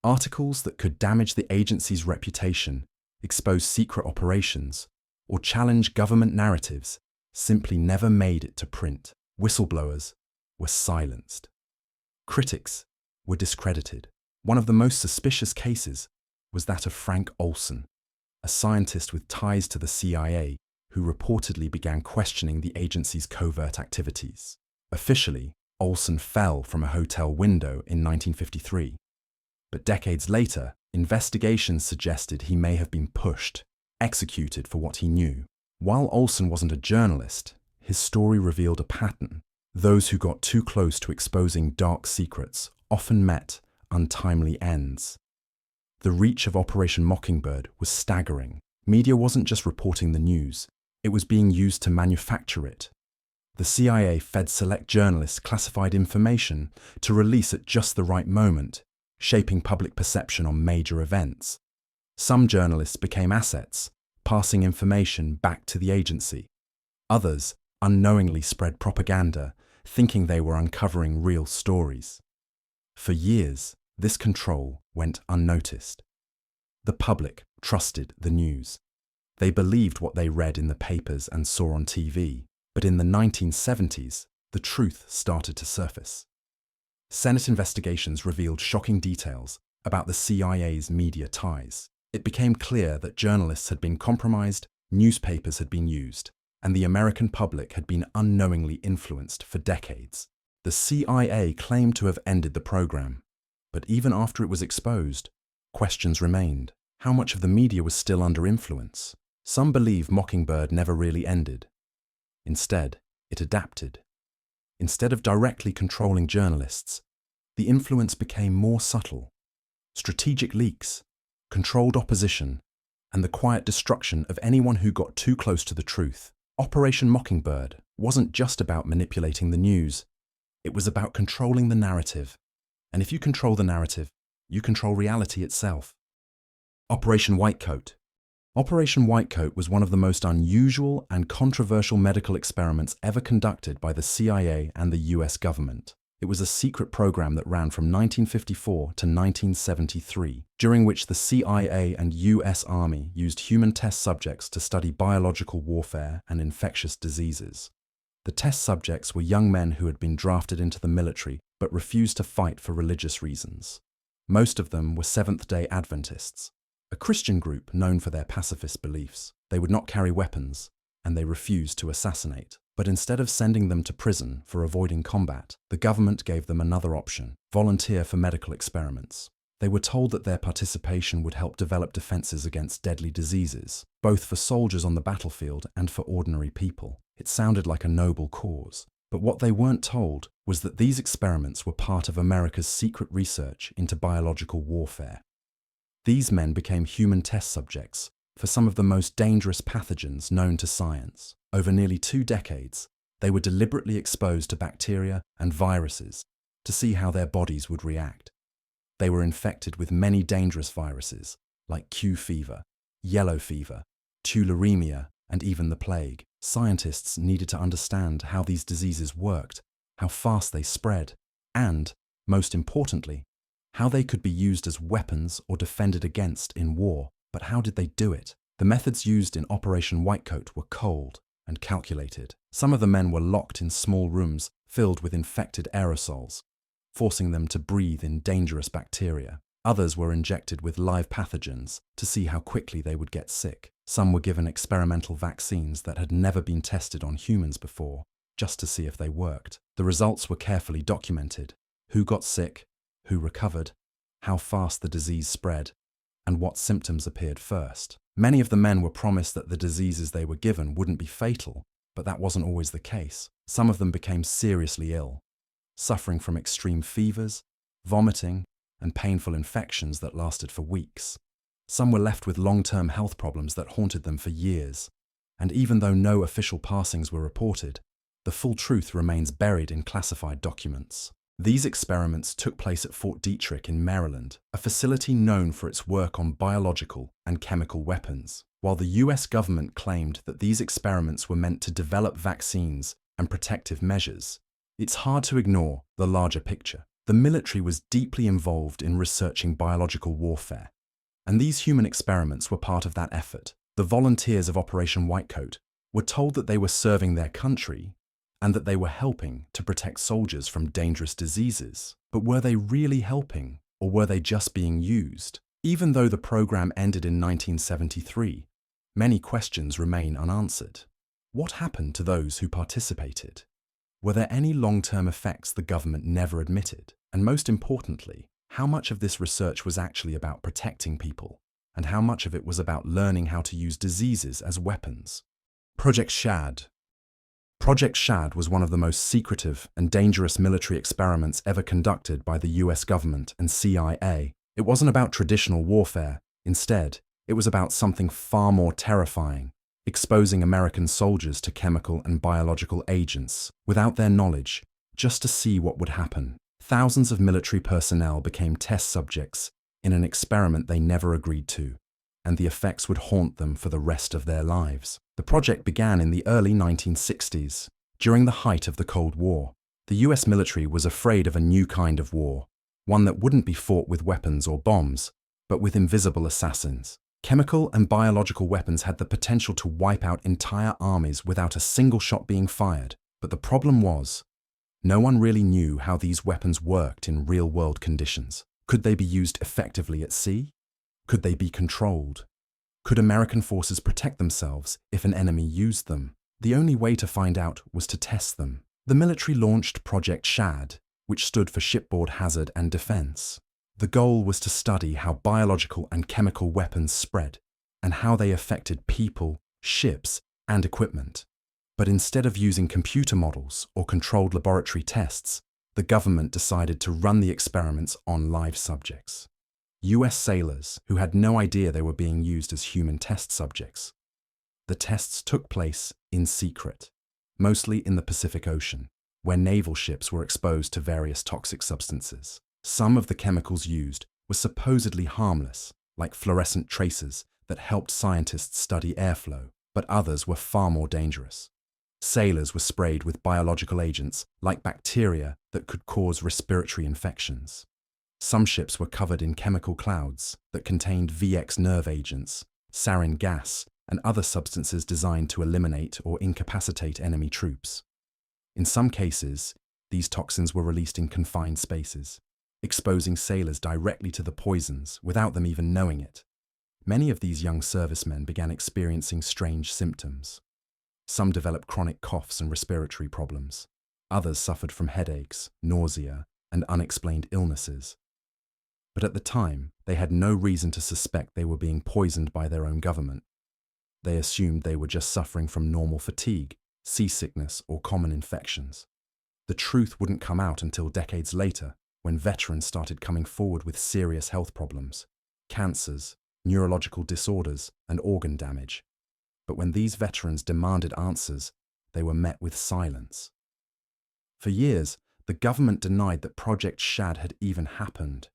Articles that could damage the agency's reputation, expose secret operations, or challenge government narratives simply never made it to print. Whistleblowers were silenced. Critics were discredited. One of the most suspicious cases was that of Frank Olson, a scientist with ties to the CIA who reportedly began questioning the agency's covert activities. Officially, Olson fell from a hotel window in 1953. But decades later, investigations suggested he may have been pushed, executed for what he knew. While Olson wasn't a journalist, his story revealed a pattern. Those who got too close to exposing dark secrets often met untimely ends. The reach of Operation Mockingbird was staggering. Media wasn't just reporting the news, it was being used to manufacture it. The CIA fed select journalists classified information to release at just the right moment, shaping public perception on major events. Some journalists became assets, passing information back to the agency. Others unknowingly spread propaganda thinking they were uncovering real stories. For years, this control went unnoticed. The public trusted the news. They believed what they read in the papers and saw on TV. But in the 1970s, the truth started to surface. Senate investigations revealed shocking details about the CIA's media ties. It became clear that journalists had been compromised, newspapers had been used, and the American public had been unknowingly influenced for decades. The CIA claimed to have ended the program, but even after it was exposed, questions remained. How much of the media was still under influence? Some believe Mockingbird never really ended. Instead, it adapted. Instead of directly controlling journalists, the influence became more subtle. Strategic leaks, controlled opposition, and the quiet destruction of anyone who got too close to the truth. Operation Mockingbird wasn't just about manipulating the news. It was about controlling the narrative. And if you control the narrative, you control reality itself. Operation Whitecoat. Operation Whitecoat was one of the most unusual and controversial medical experiments ever conducted by the CIA and the US government. It was a secret program that ran from 1954 to 1973, during which the CIA and US Army used human test subjects to study biological warfare and infectious diseases. The test subjects were young men who had been drafted into the military but refused to fight for religious reasons. Most of them were Seventh-day Adventists, a Christian group known for their pacifist beliefs. They would not carry weapons, and they refused to assassinate. But instead of sending them to prison for avoiding combat, the government gave them another option: volunteer for medical experiments. They were told that their participation would help develop defenses against deadly diseases, both for soldiers on the battlefield and for ordinary people. It sounded like a noble cause. But what they weren't told was that these experiments were part of America's secret research into biological warfare. These men became human test subjects for some of the most dangerous pathogens known to science. Over nearly 2 decades, they were deliberately exposed to bacteria and viruses to see how their bodies would react. They were infected with many dangerous viruses like Q fever, yellow fever, tularemia, and even the plague. Scientists needed to understand how these diseases worked, how fast they spread, and, most importantly, how they could be used as weapons or defended against in war. But how did they do it? The methods used in Operation Whitecoat were cold and calculated. Some of the men were locked in small rooms filled with infected aerosols, forcing them to breathe in dangerous bacteria. Others were injected with live pathogens to see how quickly they would get sick. Some were given experimental vaccines that had never been tested on humans before, just to see if they worked. The results were carefully documented: who got sick, who recovered, how fast the disease spread, and what symptoms appeared first. Many of the men were promised that the diseases they were given wouldn't be fatal, but that wasn't always the case. Some of them became seriously ill, suffering from extreme fevers, vomiting, and painful infections that lasted for weeks. Some were left with long-term health problems that haunted them for years, and even though no official passings were reported, the full truth remains buried in classified documents. These experiments took place at Fort Detrick in Maryland, a facility known for its work on biological and chemical weapons. While the US government claimed that these experiments were meant to develop vaccines and protective measures, it's hard to ignore the larger picture. The military was deeply involved in researching biological warfare, and these human experiments were part of that effort. The volunteers of Operation Whitecoat were told that they were serving their country and that they were helping to protect soldiers from dangerous diseases. But were they really helping, or were they just being used? Even though the program ended in 1973, many questions remain unanswered. What happened to those who participated? Were there any long-term effects the government never admitted? And most importantly, how much of this research was actually about protecting people, and how much of it was about learning how to use diseases as weapons? Project Shad. Project Shad was one of the most secretive and dangerous military experiments ever conducted by the US government and CIA. It wasn't about traditional warfare. Instead, it was about something far more terrifying: exposing American soldiers to chemical and biological agents without their knowledge, just to see what would happen. Thousands of military personnel became test subjects in an experiment they never agreed to, and the effects would haunt them for the rest of their lives. The project began in the early 1960s, during the height of the Cold War. The US military was afraid of a new kind of war, one that wouldn't be fought with weapons or bombs, but with invisible assassins. Chemical and biological weapons had the potential to wipe out entire armies without a single shot being fired. But the problem was, no one really knew how these weapons worked in real-world conditions. Could they be used effectively at sea? Could they be controlled? Could American forces protect themselves if an enemy used them? The only way to find out was to test them. The military launched Project Shad, which stood for Shipboard Hazard and Defense. The goal was to study how biological and chemical weapons spread and how they affected people, ships, and equipment. But instead of using computer models or controlled laboratory tests, the government decided to run the experiments on live subjects. US sailors who had no idea they were being used as human test subjects. The tests took place in secret, mostly in the Pacific Ocean, where naval ships were exposed to various toxic substances. Some of the chemicals used were supposedly harmless, like fluorescent tracers that helped scientists study airflow, but others were far more dangerous. Sailors were sprayed with biological agents like bacteria that could cause respiratory infections. Some ships were covered in chemical clouds that contained VX nerve agents, sarin gas, and other substances designed to eliminate or incapacitate enemy troops. In some cases, these toxins were released in confined spaces, exposing sailors directly to the poisons without them even knowing it. Many of these young servicemen began experiencing strange symptoms. Some developed chronic coughs and respiratory problems. Others suffered from headaches, nausea, and unexplained illnesses. But at the time, they had no reason to suspect they were being poisoned by their own government. They assumed they were just suffering from normal fatigue, seasickness, or common infections. The truth wouldn't come out until decades later, when veterans started coming forward with serious health problems, cancers, neurological disorders, and organ damage. But when these veterans demanded answers, they were met with silence. For years, the government denied that Project Shad had even happened.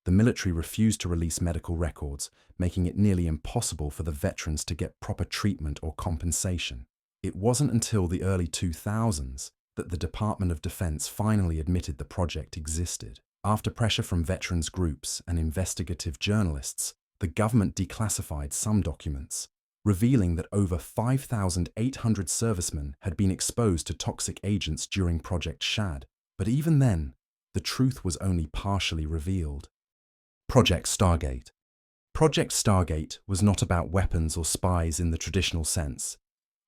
The military refused to release medical records, making it nearly impossible for the veterans to get proper treatment or compensation. It wasn't until the early 2000s that the Department of Defense finally admitted the project existed. After pressure from veterans groups and investigative journalists, the government declassified some documents, revealing that over 5,800 servicemen had been exposed to toxic agents during Project Shad. But even then, the truth was only partially revealed. Project Stargate. Project Stargate was not about weapons or spies in the traditional sense.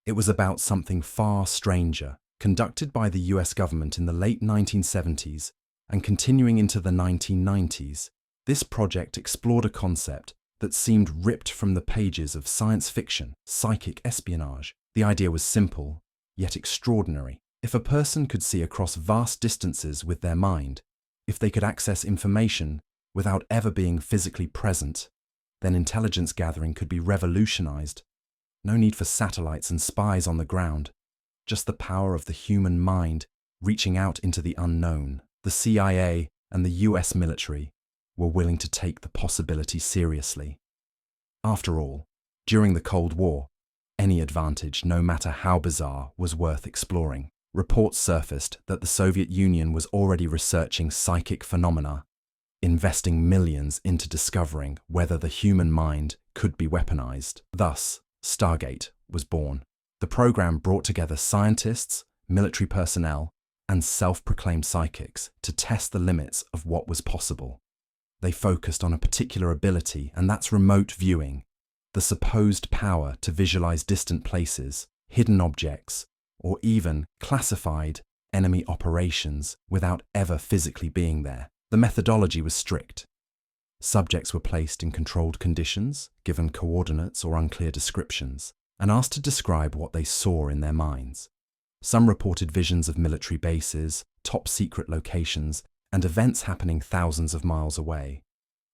It was about something far stranger, conducted by the US government in the late 1970s and continuing into the 1990s. This project explored a concept that seemed ripped from the pages of science fiction, psychic espionage. The idea was simple, yet extraordinary. If a person could see across vast distances with their mind, if they could access information without ever being physically present, then intelligence gathering could be revolutionized. No need for satellites and spies on the ground, just the power of the human mind reaching out into the unknown. The CIA and the US military were willing to take the possibility seriously. After all, during the Cold War, any advantage, no matter how bizarre, was worth exploring. Reports surfaced that the Soviet Union was already researching psychic phenomena, investing millions into discovering whether the human mind could be weaponized. Thus, Stargate was born. The program brought together scientists, military personnel, and self-proclaimed psychics to test the limits of what was possible. They focused on a particular ability, and that's remote viewing, the supposed power to visualize distant places, hidden objects, or even classified enemy operations without ever physically being there. The methodology was strict. Subjects were placed in controlled conditions, given coordinates or unclear descriptions, and asked to describe what they saw in their minds. Some reported visions of military bases, top-secret locations, and events happening thousands of miles away.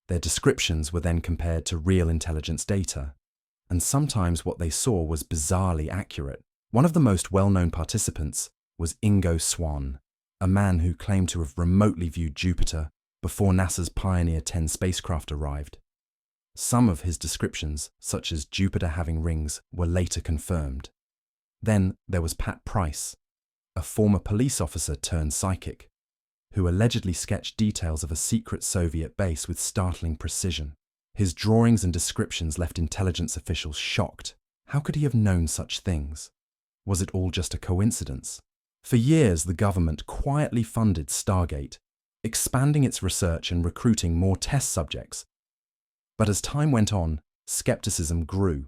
Their descriptions were then compared to real intelligence data, and sometimes what they saw was bizarrely accurate. One of the most well-known participants was Ingo Swann, a man who claimed to have remotely viewed Jupiter before NASA's Pioneer 10 spacecraft arrived. Some of his descriptions, such as Jupiter having rings, were later confirmed. Then there was Pat Price, a former police officer turned psychic, who allegedly sketched details of a secret Soviet base with startling precision. His drawings and descriptions left intelligence officials shocked. How could he have known such things? Was it all just a coincidence? For years, the government quietly funded Stargate, expanding its research and recruiting more test subjects. But as time went on, skepticism grew.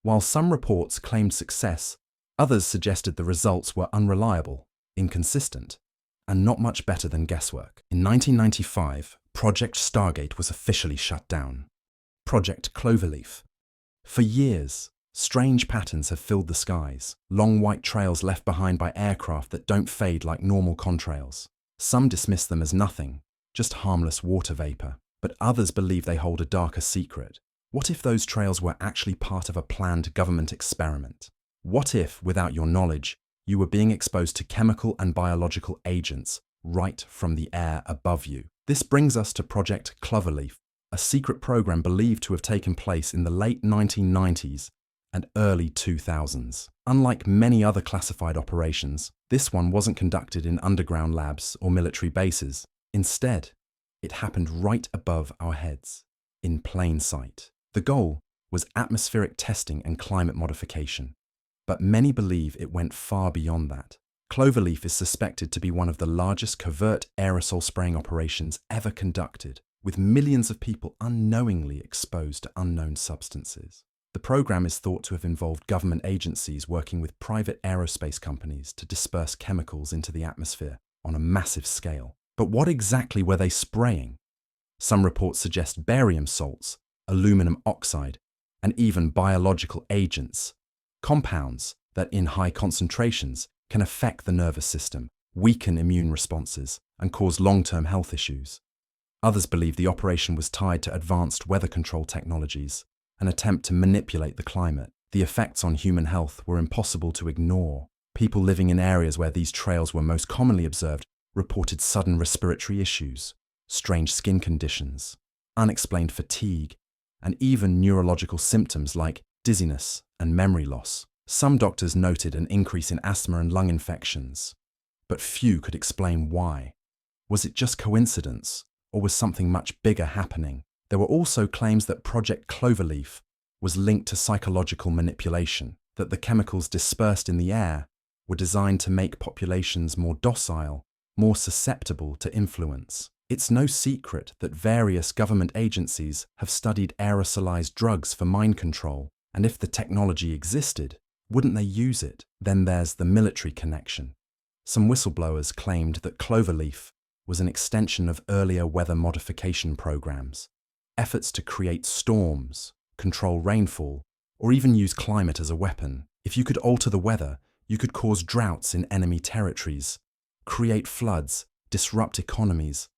While some reports claimed success, others suggested the results were unreliable, inconsistent, and not much better than guesswork. In 1995, Project Stargate was officially shut down. Project Cloverleaf. For years, strange patterns have filled the skies, long white trails left behind by aircraft that don't fade like normal contrails. Some dismiss them as nothing, just harmless water vapor, but others believe they hold a darker secret. What if those trails were actually part of a planned government experiment? What if, without your knowledge, you were being exposed to chemical and biological agents right from the air above you? This brings us to Project Cloverleaf, a secret program believed to have taken place in the late 1990s and early 2000s. Unlike many other classified operations, this one wasn't conducted in underground labs or military bases. Instead, it happened right above our heads, in plain sight. The goal was atmospheric testing and climate modification, but many believe it went far beyond that. Cloverleaf is suspected to be one of the largest covert aerosol spraying operations ever conducted, with millions of people unknowingly exposed to unknown substances. The program is thought to have involved government agencies working with private aerospace companies to disperse chemicals into the atmosphere on a massive scale. But what exactly were they spraying? Some reports suggest barium salts, aluminum oxide, and even biological agents, compounds that in high concentrations can affect the nervous system, weaken immune responses, and cause long-term health issues. Others believe the operation was tied to advanced weather control technologies, an attempt to manipulate the climate. The effects on human health were impossible to ignore. People living in areas where these trails were most commonly observed reported sudden respiratory issues, strange skin conditions, unexplained fatigue, and even neurological symptoms like dizziness and memory loss. Some doctors noted an increase in asthma and lung infections, but few could explain why. Was it just coincidence, or was something much bigger happening? There were also claims that Project Cloverleaf was linked to psychological manipulation, that the chemicals dispersed in the air were designed to make populations more docile, more susceptible to influence. It's no secret that various government agencies have studied aerosolized drugs for mind control, and if the technology existed, wouldn't they use it? Then there's the military connection. Some whistleblowers claimed that Cloverleaf was an extension of earlier weather modification programs, efforts to create storms, control rainfall, or even use climate as a weapon. If you could alter the weather, you could cause droughts in enemy territories, create floods, disrupt economies,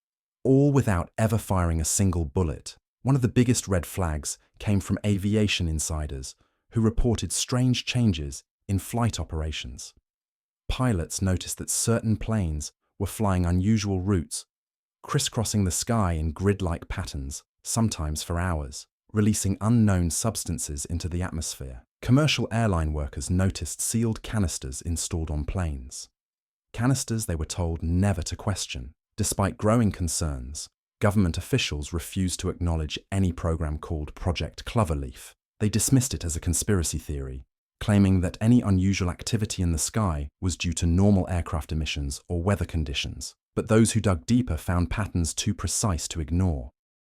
all without ever firing a single bullet. One of the biggest red flags came from aviation insiders who reported strange changes in flight operations. Pilots noticed that certain planes were flying unusual routes, crisscrossing the sky in grid-like patterns, sometimes for hours, releasing unknown substances into the atmosphere. Commercial airline workers noticed sealed canisters installed on planes. Canisters they were told never to question. Despite growing concerns, government officials refused to acknowledge any program called Project Cloverleaf. They dismissed it as a conspiracy theory, claiming that any unusual activity in the sky was due to normal aircraft emissions or weather conditions. But those who dug deeper found patterns too precise to ignore.